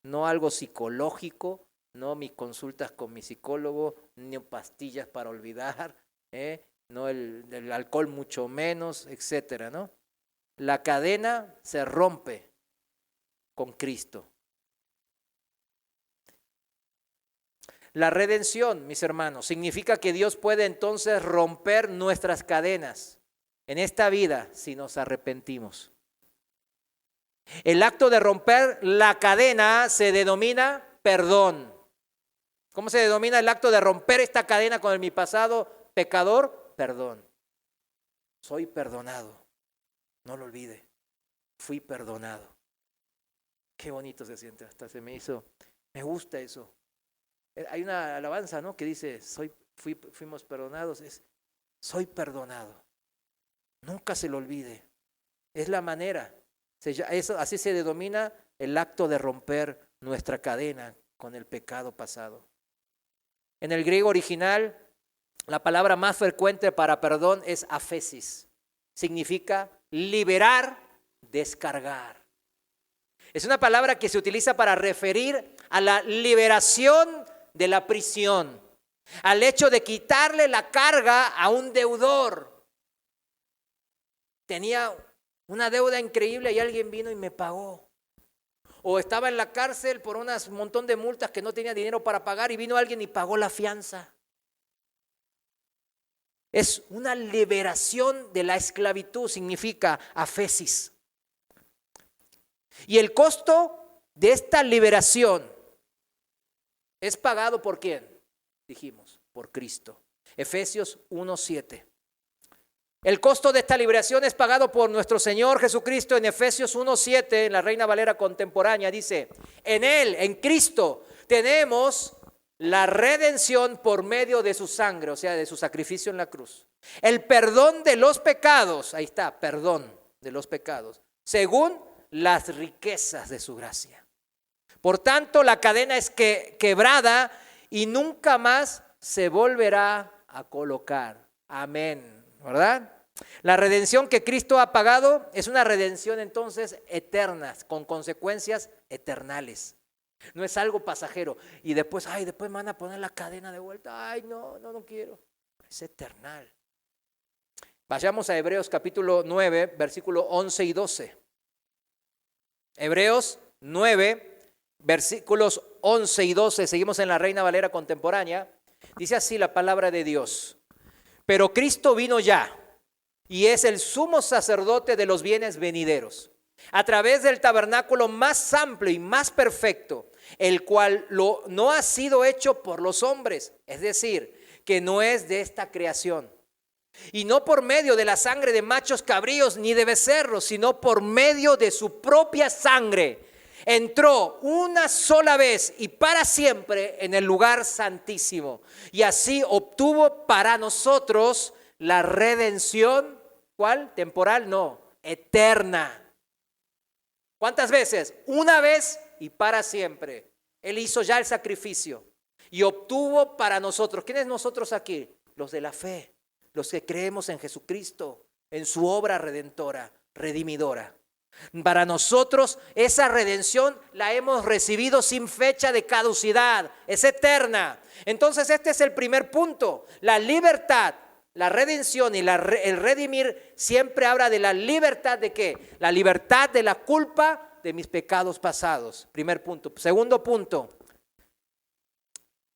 No algo psicológico, no mis consultas con mi psicólogo, ni pastillas para olvidar, no el alcohol mucho menos, etcétera, ¿no? La cadena se rompe con Cristo. La redención, mis hermanos, significa que Dios puede entonces romper nuestras cadenas en esta vida si nos arrepentimos. El acto de romper la cadena se denomina perdón. ¿Cómo se denomina el acto de romper esta cadena con mi pasado pecador? Perdón. Soy perdonado. No lo olvide. Fui perdonado. Qué bonito se siente. Hasta se me hizo. Me gusta eso. Hay una alabanza, ¿no? Que dice, fuimos perdonados. soy perdonado. Nunca se lo olvide. Es la manera. Así se denomina el acto de romper nuestra cadena con el pecado pasado. En el griego original, la palabra más frecuente para perdón es aphesis. Significa liberar, descargar. Es una palabra que se utiliza para referir a la liberación de la prisión, al hecho de quitarle la carga a un deudor. Tenía una deuda increíble y alguien vino y me pagó. O estaba en la cárcel por un montón de multas que no tenía dinero para pagar y vino alguien y pagó la fianza. Es una liberación de la esclavitud, significa aphesis. Y el costo de esta liberación es pagado ¿por quién? Dijimos, por Cristo. Efesios 1:7. El costo de esta liberación es pagado por nuestro Señor Jesucristo. En Efesios 1:7, en la Reina Valera contemporánea, dice: en Él, en Cristo, tenemos la redención por medio de su sangre, o sea, de su sacrificio en la cruz. El perdón de los pecados, ahí está, perdón de los pecados, según las riquezas de su gracia. Por tanto, la cadena es quebrada y nunca más se volverá a colocar. Amén, ¿verdad? La redención que Cristo ha pagado es una redención entonces eterna, con consecuencias eternales. No es algo pasajero. Y después, después me van a poner la cadena de vuelta. No quiero. Es eternal. Vayamos a Hebreos capítulo 9, versículo 11 y 12. Hebreos 9, versículos 11 y 12. Seguimos en la Reina Valera contemporánea. Dice así la palabra de Dios: pero Cristo vino ya y es el sumo sacerdote de los bienes venideros, a través del tabernáculo más amplio y más perfecto, el cual no ha sido hecho por los hombres, es decir, que no es de esta creación, y no por medio de la sangre de machos cabríos ni de becerros, sino por medio de su propia sangre. Entró una sola vez y para siempre en el lugar santísimo, y así obtuvo para nosotros la redención. ¿Cuál? Temporal, no, eterna. ¿Cuántas veces? Una vez y para siempre. Él hizo ya el sacrificio y obtuvo para nosotros. ¿Quiénes nosotros aquí? Los de la fe, los que creemos en Jesucristo, en su obra redentora, redimidora. Para nosotros esa redención la hemos recibido sin fecha de caducidad, es eterna. Entonces este es el primer punto, la libertad. La redención y el redimir siempre habla de la libertad de ¿qué? La libertad de la culpa de mis pecados pasados. Primer punto. Segundo punto.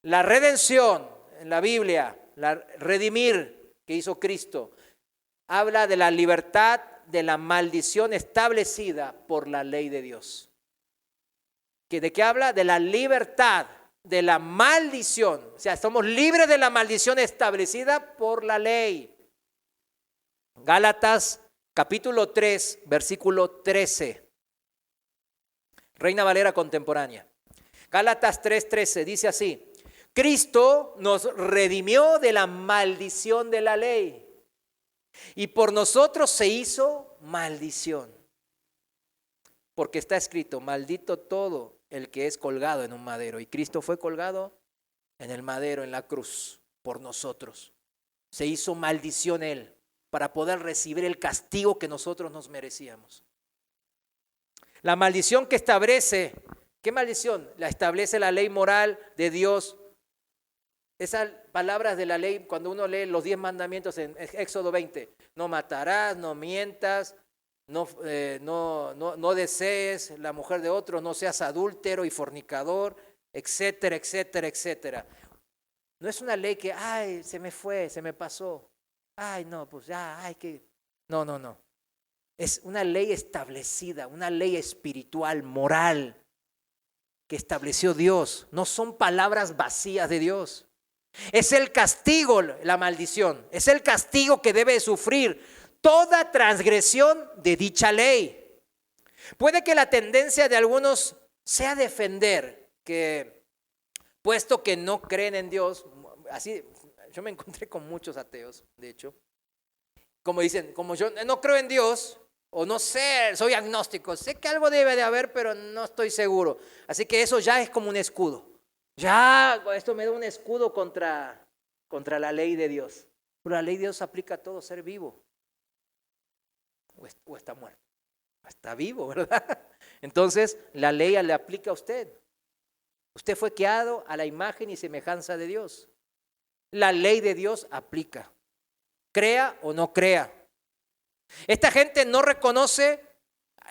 La redención en la Biblia, la redimir que hizo Cristo, habla de la libertad de la maldición establecida por la ley de Dios. ¿De qué habla? De la libertad de la maldición, o sea, somos libres de la maldición establecida por la ley. Gálatas capítulo 3, versículo 13. Reina Valera contemporánea. Gálatas 3:13 dice así: Cristo nos redimió de la maldición de la ley y por nosotros se hizo maldición. Porque está escrito: maldito todo el que es colgado en un madero. Y Cristo fue colgado en el madero, en la cruz, por nosotros. Se hizo maldición Él para poder recibir el castigo que nosotros nos merecíamos. La maldición que establece, ¿qué maldición? La establece la ley moral de Dios. Esas palabras de la ley, cuando uno lee los 10 mandamientos en Éxodo 20, no matarás, no mientas, no desees la mujer de otro, no seas adúltero y fornicador, etcétera, etcétera, etcétera. No es una ley que, se me fue, se me pasó. No. Es una ley establecida, una ley espiritual, moral, que estableció Dios. No son palabras vacías de Dios. Es el castigo, la maldición. Es el castigo que debe sufrir toda transgresión de dicha ley. Puede que la tendencia de algunos sea defender que, puesto que no creen en Dios, así Yo me encontré con muchos ateos, de hecho. Como dicen, como yo no creo en Dios, o no sé, soy agnóstico, sé que algo debe de haber, pero no estoy seguro. Así que eso ya es como un escudo. Ya, esto me da un escudo contra la ley de Dios. Pero la ley de Dios aplica a todo ser vivo. O está muerto. Está vivo, ¿verdad? Entonces, la ley le aplica a usted. Usted fue creado a la imagen y semejanza de Dios. La ley de Dios aplica. Crea o no crea. Esta gente no reconoce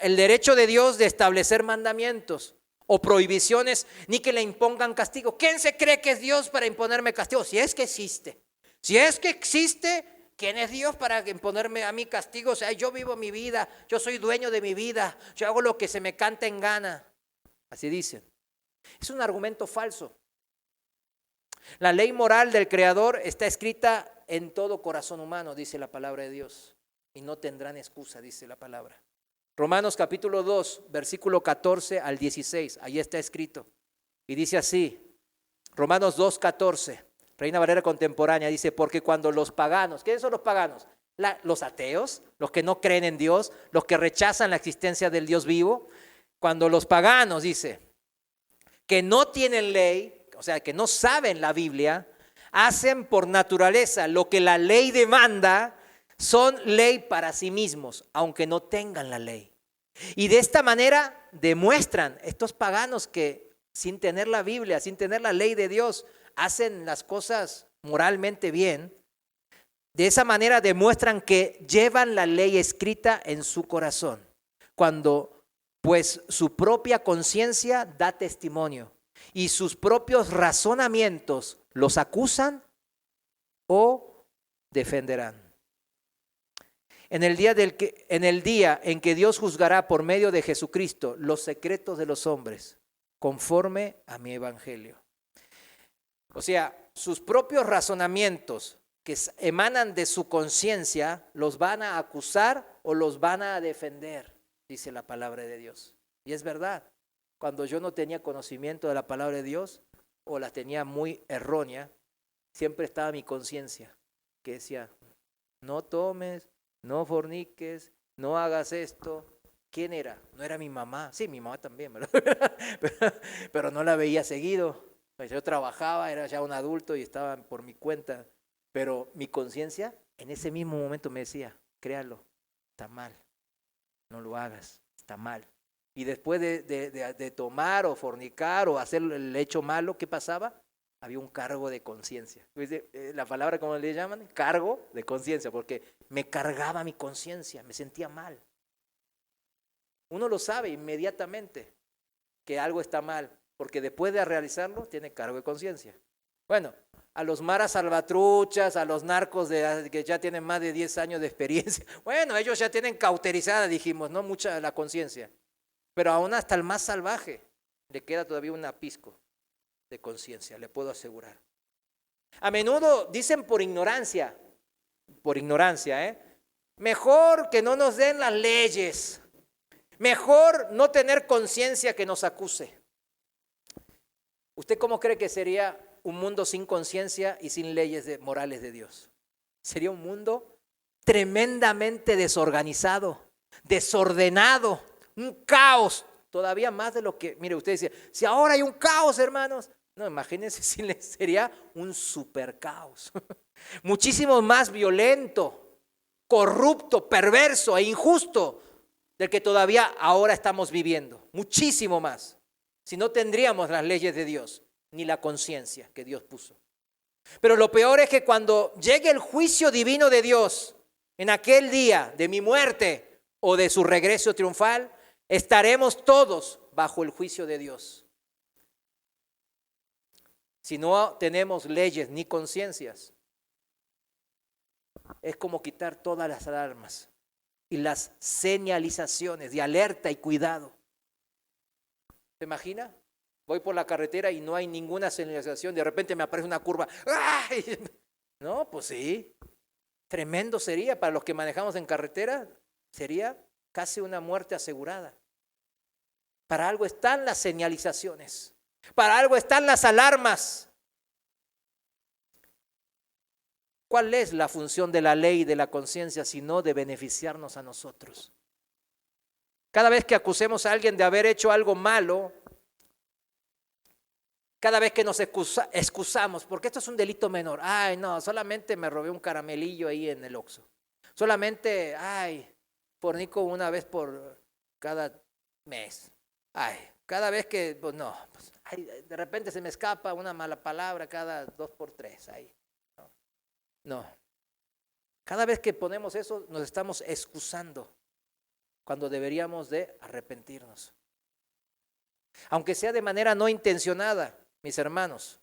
el derecho de Dios de establecer mandamientos o prohibiciones, ni que le impongan castigo. ¿Quién se cree que es Dios para imponerme castigo? Si es que existe. Si es que existe, ¿quién es Dios para imponerme a mí castigo? O sea, yo vivo mi vida, yo soy dueño de mi vida, yo hago lo que se me canta en gana. Así dicen. Es un argumento falso. La ley moral del Creador está escrita en todo corazón humano, dice la palabra de Dios. Y no tendrán excusa, dice la palabra. Romanos capítulo 2, versículo 14 al 16, ahí está escrito. Y dice así, Romanos 2, 14, Reina Valera contemporánea, dice, porque cuando los paganos, ¿quiénes son los paganos? Los ateos, los que no creen en Dios, los que rechazan la existencia del Dios vivo. Cuando los paganos, dice, que no tienen ley, o sea, que no saben la Biblia, hacen por naturaleza lo que la ley demanda, son ley para sí mismos, aunque no tengan la ley. Y de esta manera demuestran estos paganos que sin tener la Biblia, sin tener la ley de Dios, hacen las cosas moralmente bien. De esa manera demuestran que llevan la ley escrita en su corazón, cuando pues su propia conciencia da testimonio y sus propios razonamientos los acusan o defenderán. En el día en que Dios juzgará por medio de Jesucristo los secretos de los hombres, conforme a mi evangelio. O sea, sus propios razonamientos que emanan de su conciencia los van a acusar o los van a defender, dice la palabra de Dios. Y es verdad, cuando yo no tenía conocimiento de la palabra de Dios o la tenía muy errónea, siempre estaba mi conciencia que decía, no tomes, no forniques, no hagas esto. ¿Quién era? No era mi mamá. Sí, mi mamá también, ¿verdad? pero no la veía seguido. Pues yo trabajaba, era ya un adulto y estaba por mi cuenta. Pero mi conciencia en ese mismo momento me decía, créalo, está mal, no lo hagas, está mal. Y después de tomar o fornicar o hacer el hecho malo, ¿qué pasaba? Había un cargo de conciencia. La palabra, ¿cómo le llaman? Cargo de conciencia, porque me cargaba mi conciencia, me sentía mal. Uno lo sabe inmediatamente que algo está mal, porque después de realizarlo tiene cargo de conciencia. Bueno, a los maras salvatruchas, a los narcos que ya tienen más de 10 años de experiencia, bueno, ellos ya tienen cauterizada, dijimos, no mucha la conciencia, pero aún hasta el más salvaje le queda todavía un apisco de conciencia, le puedo asegurar. A menudo dicen por ignorancia, mejor que no nos den las leyes, mejor no tener conciencia que nos acuse. ¿Usted cómo cree que sería un mundo sin conciencia y sin leyes morales de Dios? Sería un mundo tremendamente desorganizado, desordenado, un caos, todavía más de lo que, mire, usted dice, si ahora hay un caos, hermanos, no, imagínense si sería un super caos, muchísimo más violento, corrupto, perverso e injusto del que todavía ahora estamos viviendo, muchísimo más, si no tendríamos las leyes de Dios, ni la conciencia que Dios puso. Pero lo peor es que cuando llegue el juicio divino de Dios, en aquel día de mi muerte o de su regreso triunfal, estaremos todos bajo el juicio de Dios. Si no tenemos leyes ni conciencias, es como quitar todas las alarmas y las señalizaciones de alerta y cuidado. ¿Se imagina? Voy por la carretera y no hay ninguna señalización, de repente me aparece una curva. ¡Ay! No, pues sí. Tremendo sería para los que manejamos en carretera, sería casi una muerte asegurada. Para algo están las señalizaciones, para algo están las alarmas. ¿cuál es la función de la ley y de la conciencia sino de beneficiarnos a nosotros? Cada vez que acusemos a alguien de haber hecho algo malo, cada vez que nos excusamos, porque esto es un delito menor. Ay, no, solamente me robé un caramelillo ahí en el Oxxo. Solamente, fornico una vez por cada mes. Ay, cada vez que, pues no, pues, de repente se me escapa una mala palabra cada 2 por 3. Ahí. No. Cada vez que ponemos eso, nos estamos excusando cuando deberíamos de arrepentirnos. Aunque sea de manera no intencionada, mis hermanos,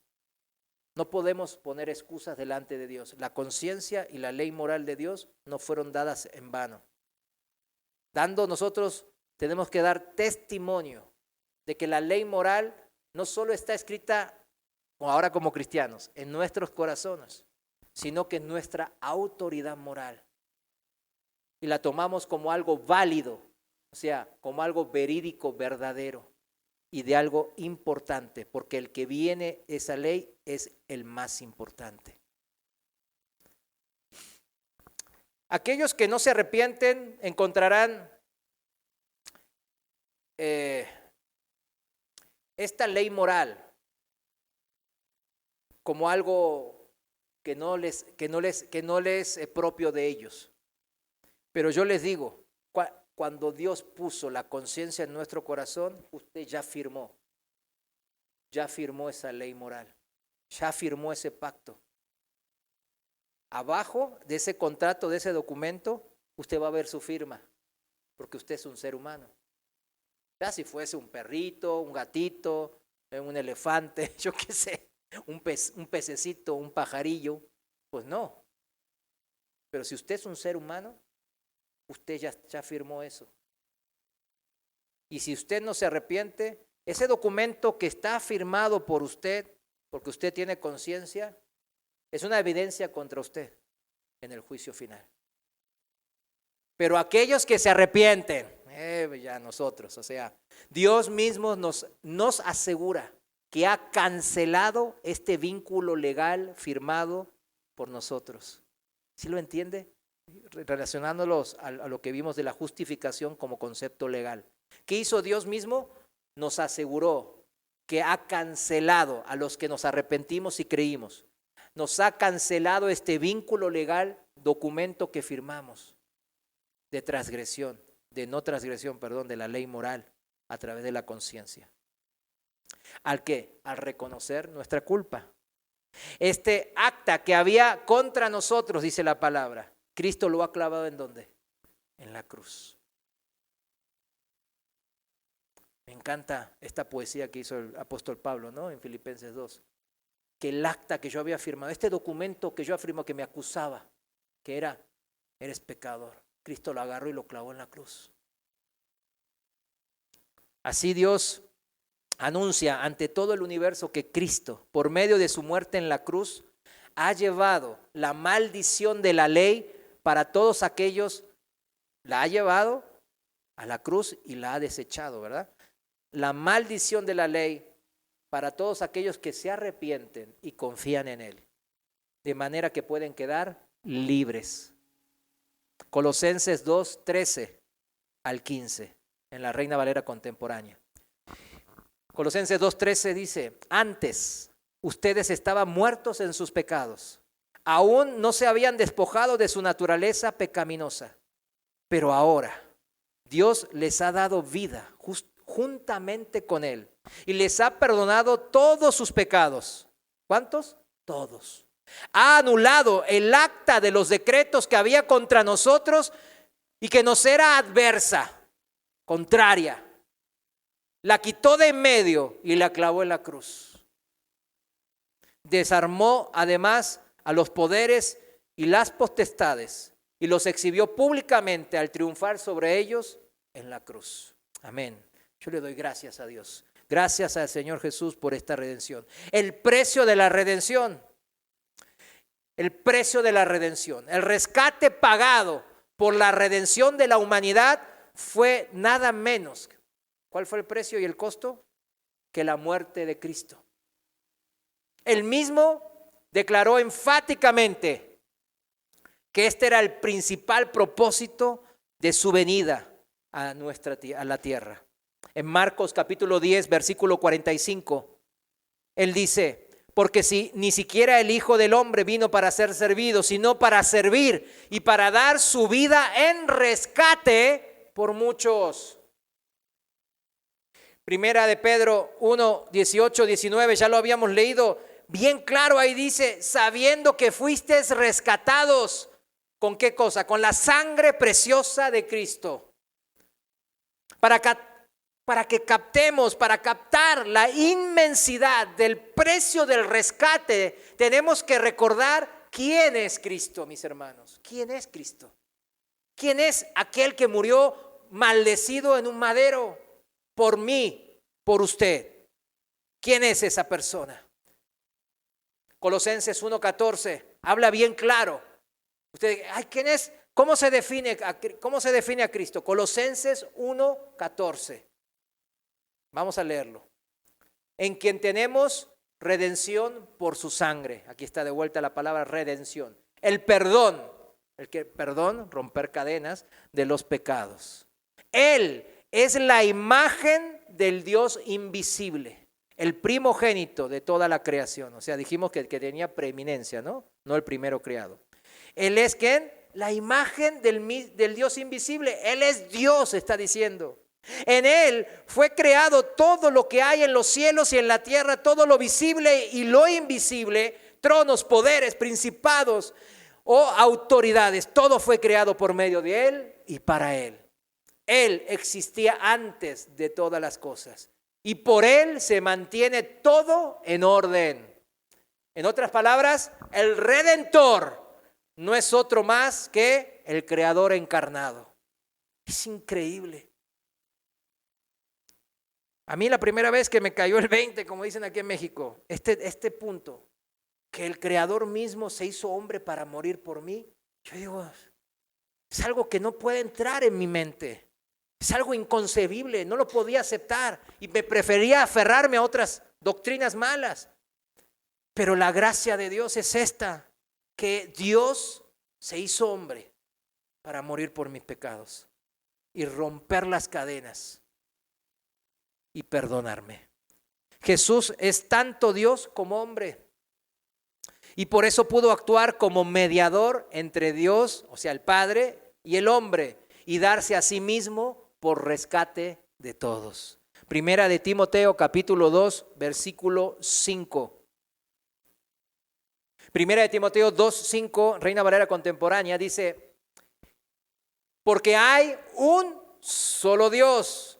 no podemos poner excusas delante de Dios. La conciencia y la ley moral de Dios no fueron dadas en vano. Nosotros tenemos que dar testimonio de que la ley moral no solo está escrita ahora como cristianos en nuestros corazones, sino que en nuestra autoridad moral. Y la tomamos como algo válido, o sea, como algo verídico, verdadero y de algo importante, porque el que viene esa ley es el más importante. Aquellos que no se arrepienten encontrarán esta ley moral como algo que no les es propio de ellos. Pero yo les digo, cuando Dios puso la conciencia en nuestro corazón, usted ya firmó esa ley moral, ya firmó ese pacto. Abajo de ese contrato, de ese documento, usted va a ver su firma, porque usted es un ser humano. Ya si fuese un perrito, un gatito, un elefante, yo qué sé, un pececito, un pajarillo, pues no. Pero si usted es un ser humano, usted ya firmó eso. Y si usted no se arrepiente, ese documento que está firmado por usted, porque usted tiene conciencia, es una evidencia contra usted en el juicio final. Pero aquellos que se arrepienten, ya nosotros, o sea, Dios mismo nos asegura que ha cancelado este vínculo legal firmado por nosotros. ¿Sí lo entiende? Relacionándolos a lo que vimos de la justificación como concepto legal. ¿Qué hizo Dios mismo? Nos aseguró que ha cancelado a los que nos arrepentimos y creímos. Nos ha cancelado este vínculo legal, documento que firmamos de transgresión, de la ley moral a través de la conciencia. ¿Al qué? Al reconocer nuestra culpa. Este acta que había contra nosotros, dice la palabra, Cristo lo ha clavado ¿en dónde? En la cruz. Me encanta esta poesía que hizo el apóstol Pablo, ¿no? En Filipenses 2. Que el acta que yo había firmado, este documento que yo afirmo que me acusaba, que eres pecador. Cristo lo agarró y lo clavó en la cruz. Así Dios anuncia ante todo el universo que Cristo, por medio de su muerte en la cruz, ha llevado la maldición de la ley para todos aquellos, la ha llevado a la cruz y la ha desechado, ¿verdad? La maldición de la ley para todos aquellos que se arrepienten y confían en Él, de manera que pueden quedar libres. Colosenses 2, 13 al 15, en la Reina Valera contemporánea. Colosenses 2:13 dice, antes ustedes estaban muertos en sus pecados, aún no se habían despojado de su naturaleza pecaminosa, pero ahora Dios les ha dado vida juntamente con Él y les ha perdonado todos sus pecados. ¿Cuántos? Todos. Ha anulado el acta de los decretos que había contra nosotros y que nos era adversa, contraria. La quitó de en medio y la clavó en la cruz. Desarmó además a los poderes y las potestades y los exhibió públicamente al triunfar sobre ellos en la cruz. Amén. Yo le doy gracias a Dios. Gracias al Señor Jesús por esta redención. El precio de la redención. El precio de la redención. El rescate pagado por la redención de la humanidad fue nada menos. ¿Cuál fue el precio y el costo? Que la muerte de Cristo. Él mismo declaró enfáticamente que este era el principal propósito de su venida a la tierra. En Marcos capítulo 10, versículo 45, él dice: porque si ni siquiera el Hijo del Hombre vino para ser servido, sino para servir y para dar su vida en rescate por muchos. Primera de Pedro 1, 18, 19, ya lo habíamos leído. Bien claro ahí dice: sabiendo que fuisteis rescatados. ¿Con qué cosa? Con la sangre preciosa de Cristo. Para que captemos, para captar la inmensidad del precio del rescate, tenemos que recordar quién es Cristo, mis hermanos. ¿Quién es Cristo? ¿Quién es aquel que murió maldecido en un madero por mí, por usted? ¿Quién es esa persona? Colosenses 1:14 habla bien claro. Usted, ¿quién es? ¿Cómo se define a Cristo? Colosenses 1:14. Vamos a leerlo. En quien tenemos redención por su sangre. Aquí está de vuelta la palabra redención. El perdón, romper cadenas de los pecados. Él es la imagen del Dios invisible, el primogénito de toda la creación. O sea, dijimos que tenía preeminencia, ¿no? No el primero creado. Él es ¿quién? La imagen del Dios invisible. Él es Dios, está diciendo. En Él fue creado todo lo que hay en los cielos y en la tierra, todo lo visible y lo invisible, tronos, poderes, principados o autoridades. Todo fue creado por medio de Él y para Él. Él existía antes de todas las cosas y por Él se mantiene todo en orden. En otras palabras, el Redentor no es otro más que el Creador encarnado. Es increíble. A mí la primera vez que me cayó el 20, como dicen aquí en México, este punto, que el Creador mismo se hizo hombre para morir por mí, yo digo, es algo que no puede entrar en mi mente. Es algo inconcebible, no lo podía aceptar y me prefería aferrarme a otras doctrinas malas. Pero la gracia de Dios es esta, que Dios se hizo hombre para morir por mis pecados y romper las cadenas y perdonarme. Jesús es tanto Dios como hombre y por eso pudo actuar como mediador entre Dios, o sea, el Padre y el hombre, y darse a sí mismo por rescate de todos. Primera de Timoteo capítulo 2, versículo 5. Primera de Timoteo 2:5, Reina Valera contemporánea, dice: porque hay un solo Dios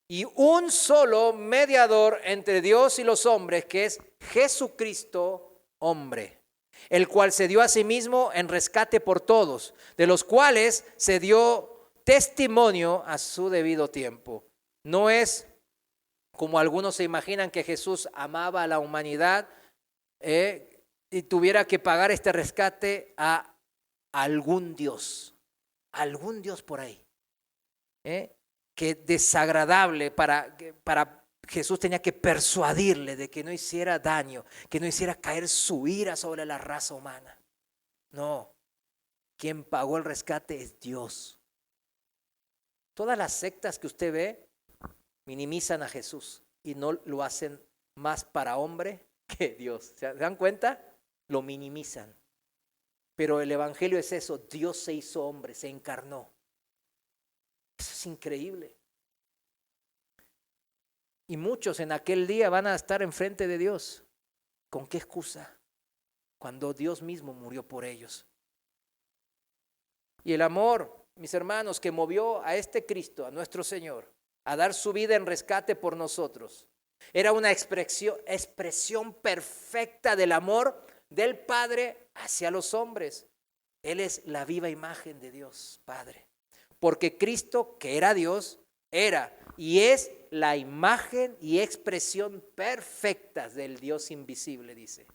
y un solo mediador entre Dios y los hombres, que es Jesucristo, hombre, el cual se dio a sí mismo en rescate por todos, de los cuales se dio testimonio a su debido tiempo. No es como algunos se imaginan, que Jesús amaba a la humanidad y tuviera que pagar este rescate a algún Dios por ahí, que desagradable para Jesús tenía que persuadirle de que no hiciera daño, que no hiciera caer su ira sobre la raza humana. No, quien pagó el rescate es Dios. Todas las sectas que usted ve minimizan a Jesús y no lo hacen más para hombre que Dios. ¿Se dan cuenta? Lo minimizan. Pero el evangelio es eso: Dios se hizo hombre, se encarnó. Eso es increíble. Y muchos en aquel día van a estar enfrente de Dios. ¿Con qué excusa? Cuando Dios mismo murió por ellos. Y el amor, mis hermanos, que movió a este Cristo, a nuestro Señor, a dar su vida en rescate por nosotros, era una expresión perfecta del amor del Padre hacia los hombres. Él es la viva imagen de Dios Padre. Porque Cristo, que era Dios, era y es la imagen y expresión perfectas del Dios invisible, dice.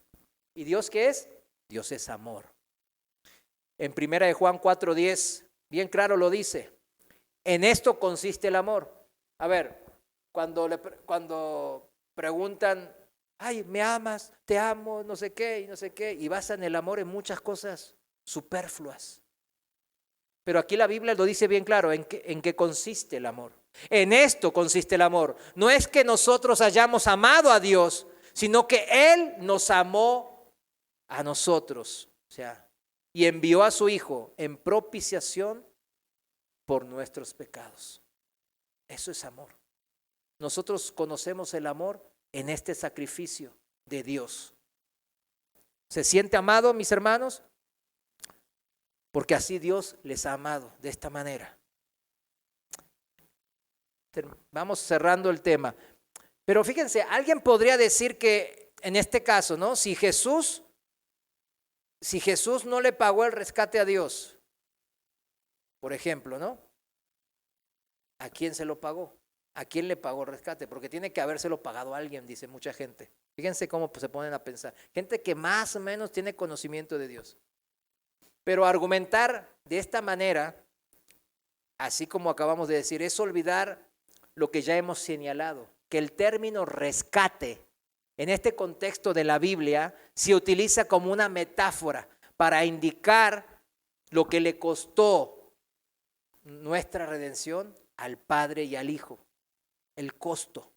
¿Y Dios qué es? Dios es amor. En 1 Juan 4:10, bien claro lo dice: en esto consiste el amor. A ver, cuando preguntan, ay, ¿me amas? Te amo, no sé qué, y basan el amor en muchas cosas superfluas. Pero aquí la Biblia lo dice bien claro, en qué consiste el amor. En esto consiste el amor. No es que nosotros hayamos amado a Dios, sino que Él nos amó a nosotros. O sea, y envió a su Hijo en propiciación por nuestros pecados. Eso es amor. Nosotros conocemos el amor en este sacrificio de Dios. ¿Se siente amado, mis hermanos? Porque así Dios les ha amado de esta manera. Vamos cerrando el tema. Pero fíjense, alguien podría decir que en este caso, ¿no? Si Jesús no le pagó el rescate a Dios, por ejemplo, ¿no? ¿A quién se lo pagó? ¿A quién le pagó el rescate? Porque tiene que habérselo pagado a alguien, dice mucha gente. Fíjense cómo se ponen a pensar. Gente que más o menos tiene conocimiento de Dios. Pero argumentar de esta manera, así como acabamos de decir, es olvidar lo que ya hemos señalado, que el término rescate en este contexto de la Biblia se utiliza como una metáfora para indicar lo que le costó nuestra redención al Padre y al Hijo. El costo.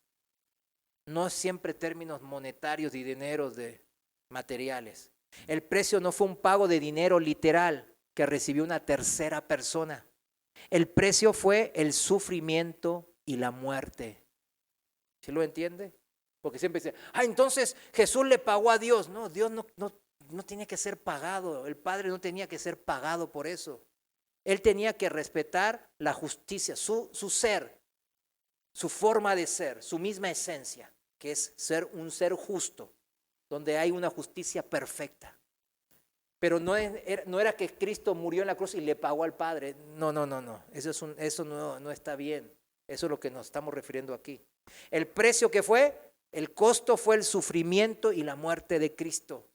No es siempre términos monetarios y dineros de materiales. El precio no fue un pago de dinero literal que recibió una tercera persona. El precio fue el sufrimiento y la muerte. ¿Sí lo entiende? Porque siempre dice, entonces Jesús le pagó a Dios. No, Dios no tiene que ser pagado. El Padre no tenía que ser pagado por eso. Él tenía que respetar la justicia, su ser, su forma de ser, su misma esencia, que es ser un ser justo, donde hay una justicia perfecta. Pero no era que Cristo murió en la cruz y le pagó al Padre. No. Eso no está bien. Eso es lo que nos estamos refiriendo aquí. El precio que fue, el costo fue el sufrimiento y la muerte de Cristo.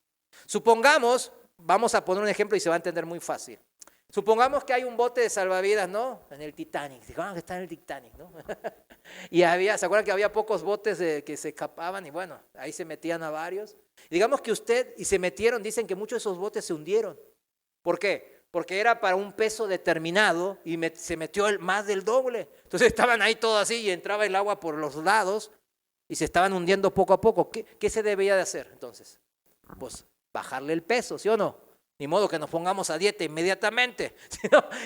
Supongamos, vamos a poner un ejemplo y se va a entender muy fácil. Supongamos que hay un bote de salvavidas, ¿no? En el Titanic. Digamos que está en el Titanic, ¿no? Y ¿se acuerdan que había pocos botes que se escapaban? Y bueno, ahí se metían a varios. Y digamos que y se metieron, dicen que muchos de esos botes se hundieron. ¿Por qué? Porque era para un peso determinado y se metió más del doble. Entonces estaban ahí todos así y entraba el agua por los lados y se estaban hundiendo poco a poco. ¿Qué se debía de hacer entonces? Pues bajarle el peso, ¿sí o no? Ni modo que nos pongamos a dieta inmediatamente.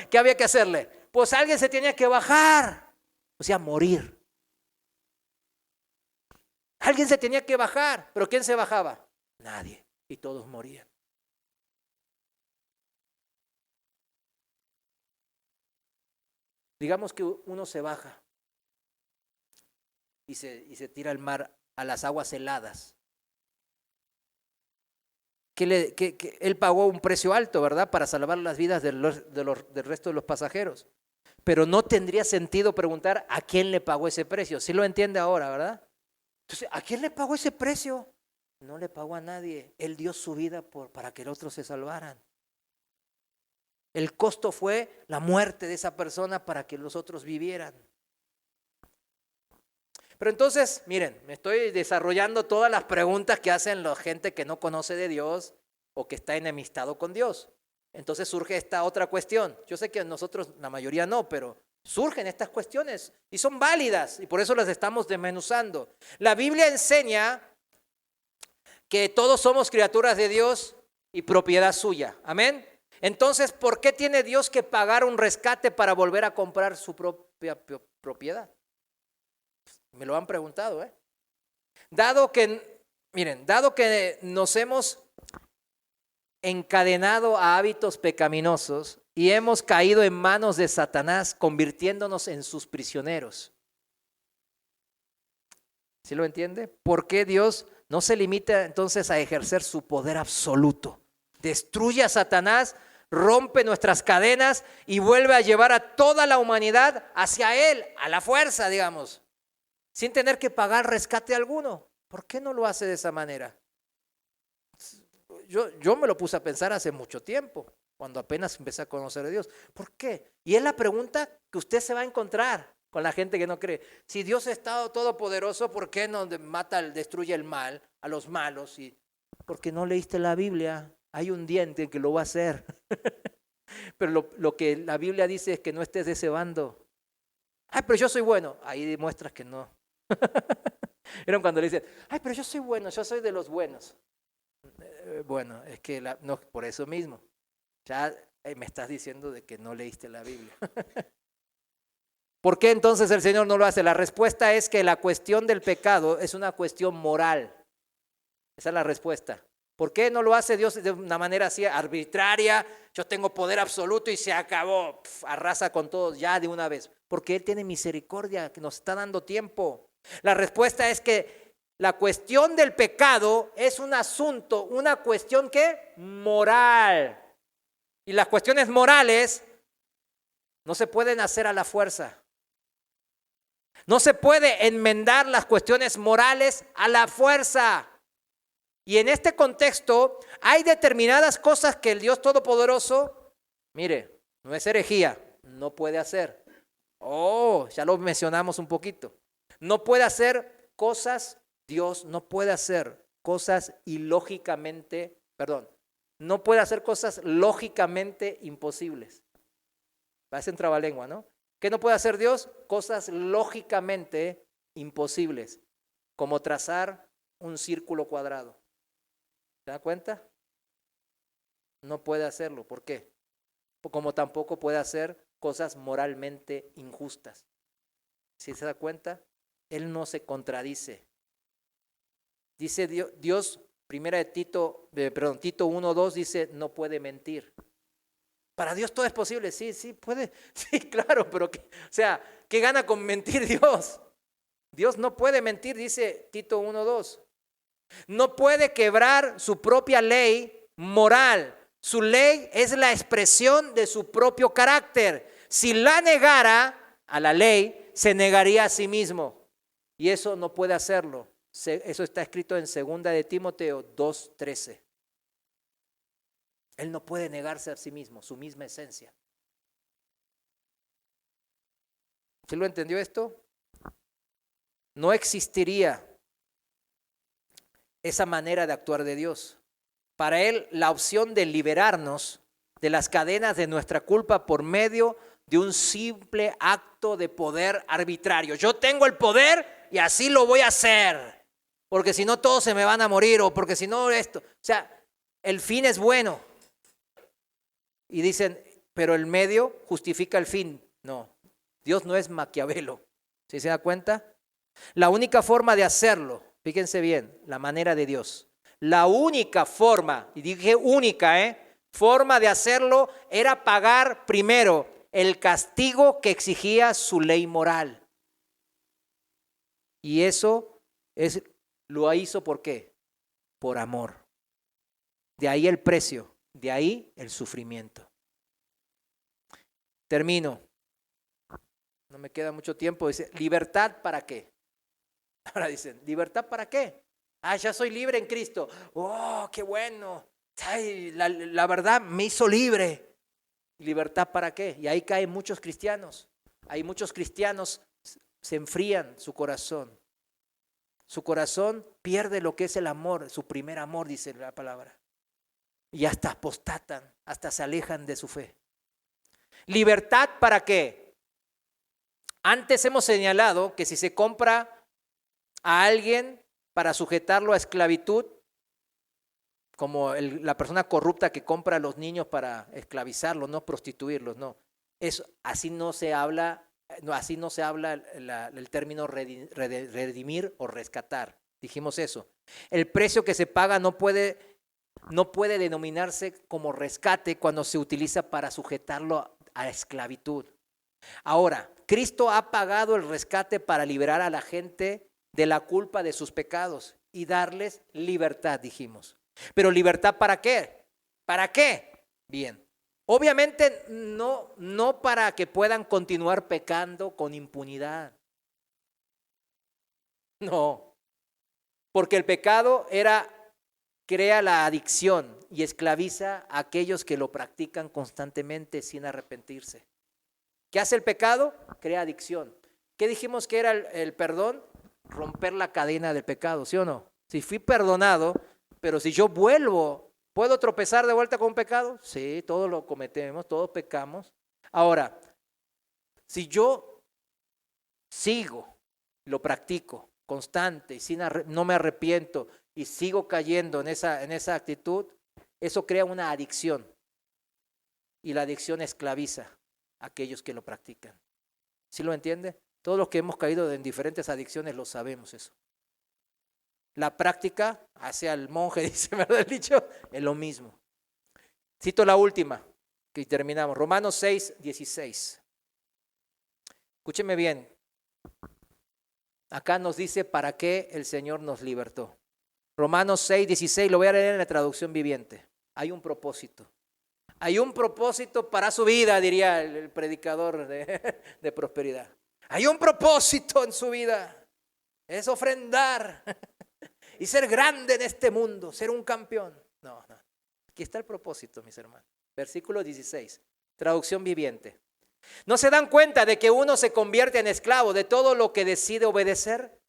¿Qué había que hacerle? Pues alguien se tenía que bajar, o sea, morir. Alguien se tenía que bajar, pero ¿quién se bajaba? Nadie, y todos morían. Digamos que uno se baja y se tira al mar, a las aguas heladas. Que él pagó un precio alto, ¿verdad? Para salvar las vidas del resto de los pasajeros. Pero no tendría sentido preguntar a quién le pagó ese precio. ¿Sí lo entiende ahora, verdad? Entonces, ¿a quién le pagó ese precio? No le pagó a nadie. Él dio su vida para que los otros se salvaran. El costo fue la muerte de esa persona para que los otros vivieran. Pero entonces, miren, me estoy desarrollando todas las preguntas que hacen la gente que no conoce de Dios o que está enemistado con Dios. Entonces surge esta otra cuestión. Yo sé que nosotros, la mayoría no, pero surgen estas cuestiones y son válidas y por eso las estamos desmenuzando. La Biblia enseña que todos somos criaturas de Dios y propiedad suya. Amén. Entonces, ¿por qué tiene Dios que pagar un rescate para volver a comprar su propia propiedad? Me lo han preguntado, ¿eh? Dado que nos hemos encadenado a hábitos pecaminosos y hemos caído en manos de Satanás, convirtiéndonos en sus prisioneros. ¿Sí lo entiende? ¿Por qué Dios no se limita entonces a ejercer su poder absoluto? Destruye a Satanás, rompe nuestras cadenas y vuelve a llevar a toda la humanidad hacia Él, a la fuerza, digamos, sin tener que pagar rescate alguno. ¿Por qué no lo hace de esa manera? Yo me lo puse a pensar hace mucho tiempo, cuando apenas empecé a conocer a Dios. ¿Por qué? Y es la pregunta que usted se va a encontrar con la gente que no cree. Si Dios es todopoderoso, ¿por qué no destruye el mal, a los malos? Porque no leíste la Biblia, Hay un día en que lo va a hacer. Pero lo que la Biblia dice es que no estés de ese bando. Ay, pero yo soy bueno. Ahí demuestras que no. Era cuando le dicen, ay, pero yo soy bueno, yo soy de los buenos. Bueno, es que no, por eso mismo. Ya me estás diciendo de que no leíste la Biblia. ¿Por qué entonces el Señor no lo hace? La respuesta es que la cuestión del pecado es una cuestión moral. Esa es la respuesta. ¿Por qué no lo hace Dios de una manera así arbitraria? Yo tengo poder absoluto y se acabó. Arrasa con todos ya de una vez. Porque Él tiene misericordia, que nos está dando tiempo. La respuesta es que la cuestión del pecado es un asunto, una cuestión que moral. Y las cuestiones morales no se pueden hacer a la fuerza. No se puede enmendar las cuestiones morales a la fuerza. Y en este contexto hay determinadas cosas que el Dios Todopoderoso, mire, no es herejía, no puede hacer. Ya lo mencionamos un poquito. No puede hacer cosas, Dios no puede hacer cosas ilógicamente, no puede hacer cosas lógicamente imposibles. Parece un trabalengua, ¿no? ¿Qué no puede hacer Dios? Cosas lógicamente imposibles, como trazar un círculo cuadrado. ¿Se da cuenta? No puede hacerlo. ¿Por qué? Como tampoco puede hacer cosas moralmente injustas. ¿Sí se da cuenta? Él no se contradice. Dice Dios, primera de Tito 1:2 dice, no puede mentir. Para Dios todo es posible, sí puede, sí, claro, pero ¿qué gana con mentir Dios? Dios no puede mentir, dice Tito 1:2. No puede quebrar su propia ley moral. Su ley es la expresión de su propio carácter. Si la negara a la ley, se negaría a sí mismo. Y eso no puede hacerlo. Eso está escrito en 2 de Timoteo 2:13. Él no puede negarse a sí mismo, su misma esencia. ¿Sí lo entendió esto? No existiría esa manera de actuar de Dios. Para Él, la opción de liberarnos de las cadenas de nuestra culpa por medio de un simple acto de poder arbitrario. Yo tengo el poder y así lo voy a hacer, porque si no todos se me van a morir, o porque si no esto. El fin es bueno. Y dicen, pero el medio justifica el fin. No, Dios no es Maquiavelo. ¿Sí se da cuenta? La única forma de hacerlo, fíjense bien, la manera de Dios. La única forma, y dije única, forma de hacerlo era pagar primero el castigo que exigía su ley moral. Y eso lo hizo ¿por qué? Por amor. De ahí el precio, de ahí el sufrimiento. Termino. No me queda mucho tiempo. Dice, ¿libertad para qué? Ahora dicen, ¿libertad para qué? Ya soy libre en Cristo. ¡Oh, qué bueno! Ay, la verdad me hizo libre. ¿Libertad para qué? Y ahí caen muchos cristianos. Hay muchos cristianos, se enfrían su corazón. Su corazón pierde lo que es el amor, su primer amor, dice la palabra. Y hasta apostatan, hasta se alejan de su fe. ¿Libertad para qué? Antes hemos señalado que si se compra a alguien para sujetarlo a esclavitud, como la persona corrupta que compra a los niños para esclavizarlos, no prostituirlos, no. Así no se habla el término redimir o rescatar. Dijimos eso. El precio que se paga no puede denominarse como rescate cuando se utiliza para sujetarlo a esclavitud. Ahora, Cristo ha pagado el rescate para liberar a la gente de la culpa de sus pecados y darles libertad, dijimos. Pero ¿libertad para qué? ¿Para qué? Bien. Obviamente no para que puedan continuar pecando con impunidad. No. Porque el pecado crea la adicción y esclaviza a aquellos que lo practican constantemente sin arrepentirse. ¿Qué hace el pecado? Crea adicción. ¿Qué dijimos que era el perdón? Romper la cadena del pecado, ¿sí o no? Si fui perdonado, pero si yo vuelvo ¿Puedo tropezar de vuelta con un pecado? Sí, todos lo cometemos, todos pecamos. Ahora, si yo sigo, lo practico constante y no me arrepiento y sigo cayendo en esa actitud, eso crea una adicción. Y la adicción esclaviza a aquellos que lo practican. ¿Sí lo entiende? Todos los que hemos caído en diferentes adicciones lo sabemos eso. La práctica hace al monje, dice, ¿verdad el dicho? Es lo mismo. Cito la última, que terminamos. Romanos 6, 16. Escúcheme bien. Acá nos dice para qué el Señor nos libertó. Romanos 6, 16, lo voy a leer en la traducción viviente. Hay un propósito. Hay un propósito para su vida, diría el predicador de prosperidad. Hay un propósito en su vida. Es ofrendar y ser grande en este mundo, ser un campeón. No. Aquí está el propósito, mis hermanos. Versículo 16, traducción viviente. ¿No se dan cuenta de que uno se convierte en esclavo de todo lo que decide obedecer?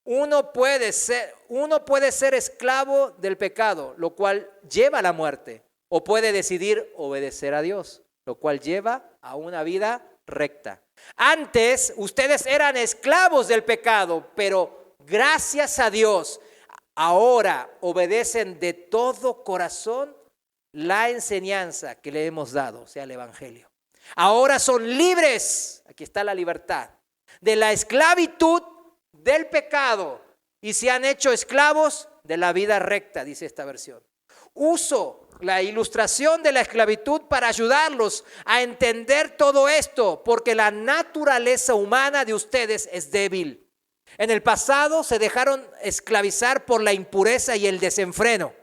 Uno puede ser esclavo del pecado, lo cual lleva a la muerte, o puede decidir obedecer a Dios, lo cual lleva a una vida recta. Antes ustedes eran esclavos del pecado, pero gracias a Dios ahora obedecen de todo corazón la enseñanza que le hemos dado, o sea, el evangelio. Ahora son libres, aquí está la libertad, de la esclavitud del pecado y se han hecho esclavos de la vida recta, dice esta versión. Uso la ilustración de la esclavitud para ayudarlos a entender todo esto, porque la naturaleza humana de ustedes es débil. En el pasado se dejaron esclavizar por la impureza y el desenfreno,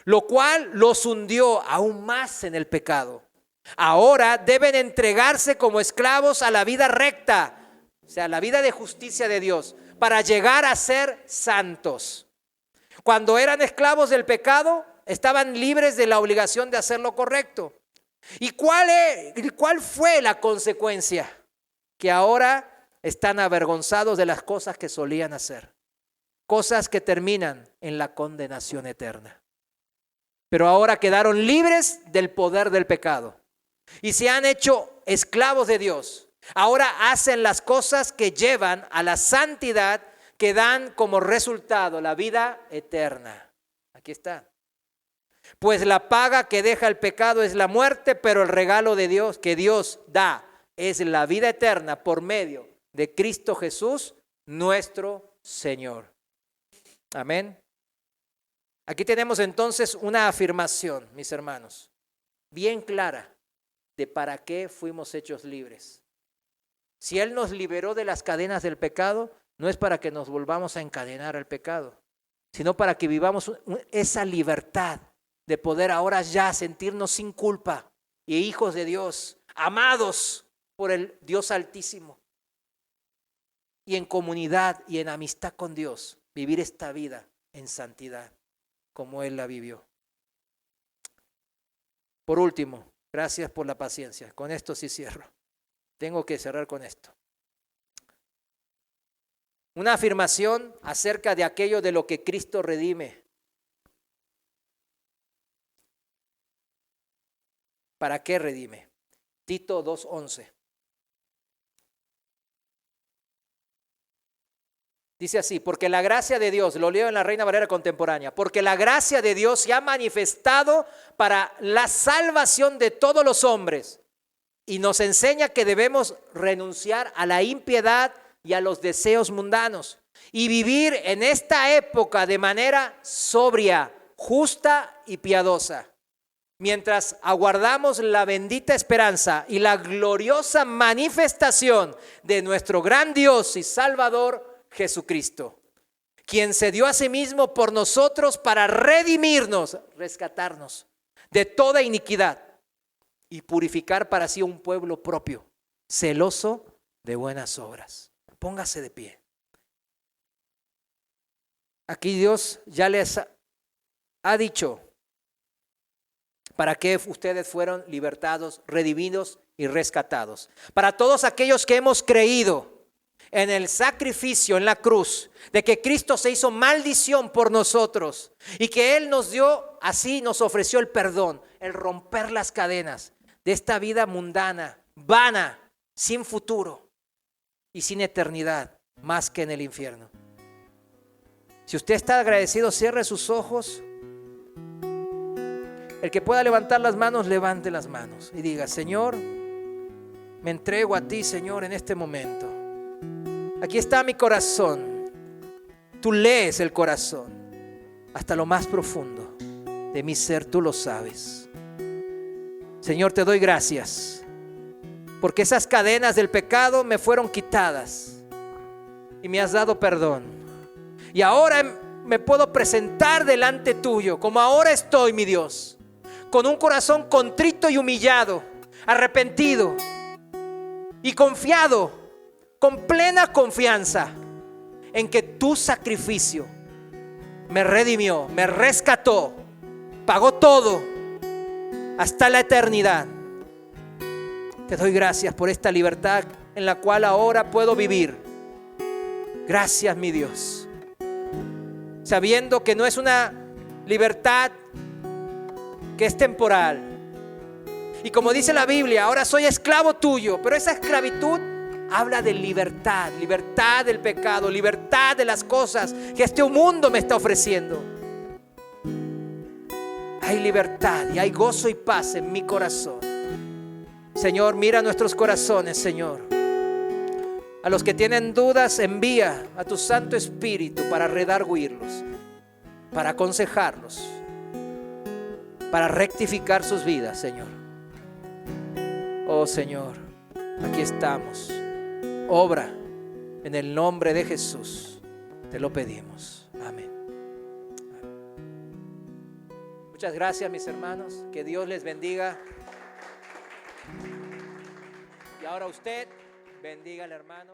lo cual los hundió aún más en el pecado. Ahora deben entregarse como esclavos a la vida recta, o sea, la vida de justicia de Dios, para llegar a ser santos. Cuando eran esclavos del pecado, estaban libres de la obligación de hacer lo correcto. ¿Y cuál fue la consecuencia? Que ahora están avergonzados de las cosas que solían hacer, cosas que terminan en la condenación eterna. Pero ahora quedaron libres del poder del pecado y se han hecho esclavos de Dios. Ahora hacen las cosas que llevan a la santidad, que dan como resultado la vida eterna. Aquí está. Pues la paga que deja el pecado es la muerte, pero el regalo de Dios que Dios da es la vida eterna por medio de Cristo Jesús, nuestro Señor. Amén. Aquí tenemos entonces una afirmación, mis hermanos, bien clara de para qué fuimos hechos libres. Si Él nos liberó de las cadenas del pecado, no es para que nos volvamos a encadenar al pecado, sino para que vivamos esa libertad de poder ahora ya sentirnos sin culpa y hijos de Dios, amados por el Dios Altísimo, y en comunidad y en amistad con Dios, vivir esta vida en santidad como Él la vivió. Por último, gracias por la paciencia. Con esto sí cierro. Tengo que cerrar con esto. Una afirmación acerca de aquello de lo que Cristo redime. ¿Para qué redime? Tito 2:11. Dice así, porque la gracia de Dios, lo leo en la Reina Valera contemporánea, porque la gracia de Dios se ha manifestado para la salvación de todos los hombres y nos enseña que debemos renunciar a la impiedad y a los deseos mundanos y vivir en esta época de manera sobria, justa y piadosa, mientras aguardamos la bendita esperanza y la gloriosa manifestación de nuestro gran Dios y Salvador Jesucristo, quien se dio a sí mismo por nosotros para redimirnos, rescatarnos de toda iniquidad y purificar para sí un pueblo propio, celoso de buenas obras. Póngase de pie. Aquí Dios ya les ha dicho para qué ustedes fueron libertados, redimidos y rescatados. Para todos aquellos que hemos creído en el sacrificio en la cruz, de que Cristo se hizo maldición por nosotros y que Él nos dio, así nos ofreció el perdón, el romper las cadenas de esta vida mundana, vana, sin futuro y sin eternidad, más que en el infierno. Si usted está agradecido, cierre sus ojos. El que pueda levantar las manos, levante las manos y diga: Señor, me entrego a ti, Señor, en este momento. Aquí está mi corazón. Tú lees el corazón hasta lo más profundo de mi ser, tú lo sabes. Señor, te doy gracias porque esas cadenas del pecado me fueron quitadas y me has dado perdón. Y ahora me puedo presentar delante tuyo como ahora estoy, mi Dios, con un corazón contrito y humillado, arrepentido y confiado, con plena confianza en que tu sacrificio me redimió, me rescató, pagó todo hasta la eternidad. Te doy gracias por esta libertad en la cual ahora puedo vivir. Gracias, mi Dios, sabiendo que no es una libertad que es temporal. Y como dice la Biblia, ahora soy esclavo tuyo, pero esa esclavitud habla de libertad, libertad del pecado, libertad de las cosas que este mundo me está ofreciendo. Hay libertad y hay gozo y paz en mi corazón. Señor, mira nuestros corazones, Señor. A los que tienen dudas, envía a tu Santo Espíritu para redarguirlos, para aconsejarlos, para rectificar sus vidas, Señor. Oh Señor, aquí estamos. Obra en el nombre de Jesús. Te lo pedimos. Amén. Muchas gracias, mis hermanos. Que Dios les bendiga. Y ahora usted bendiga al hermano.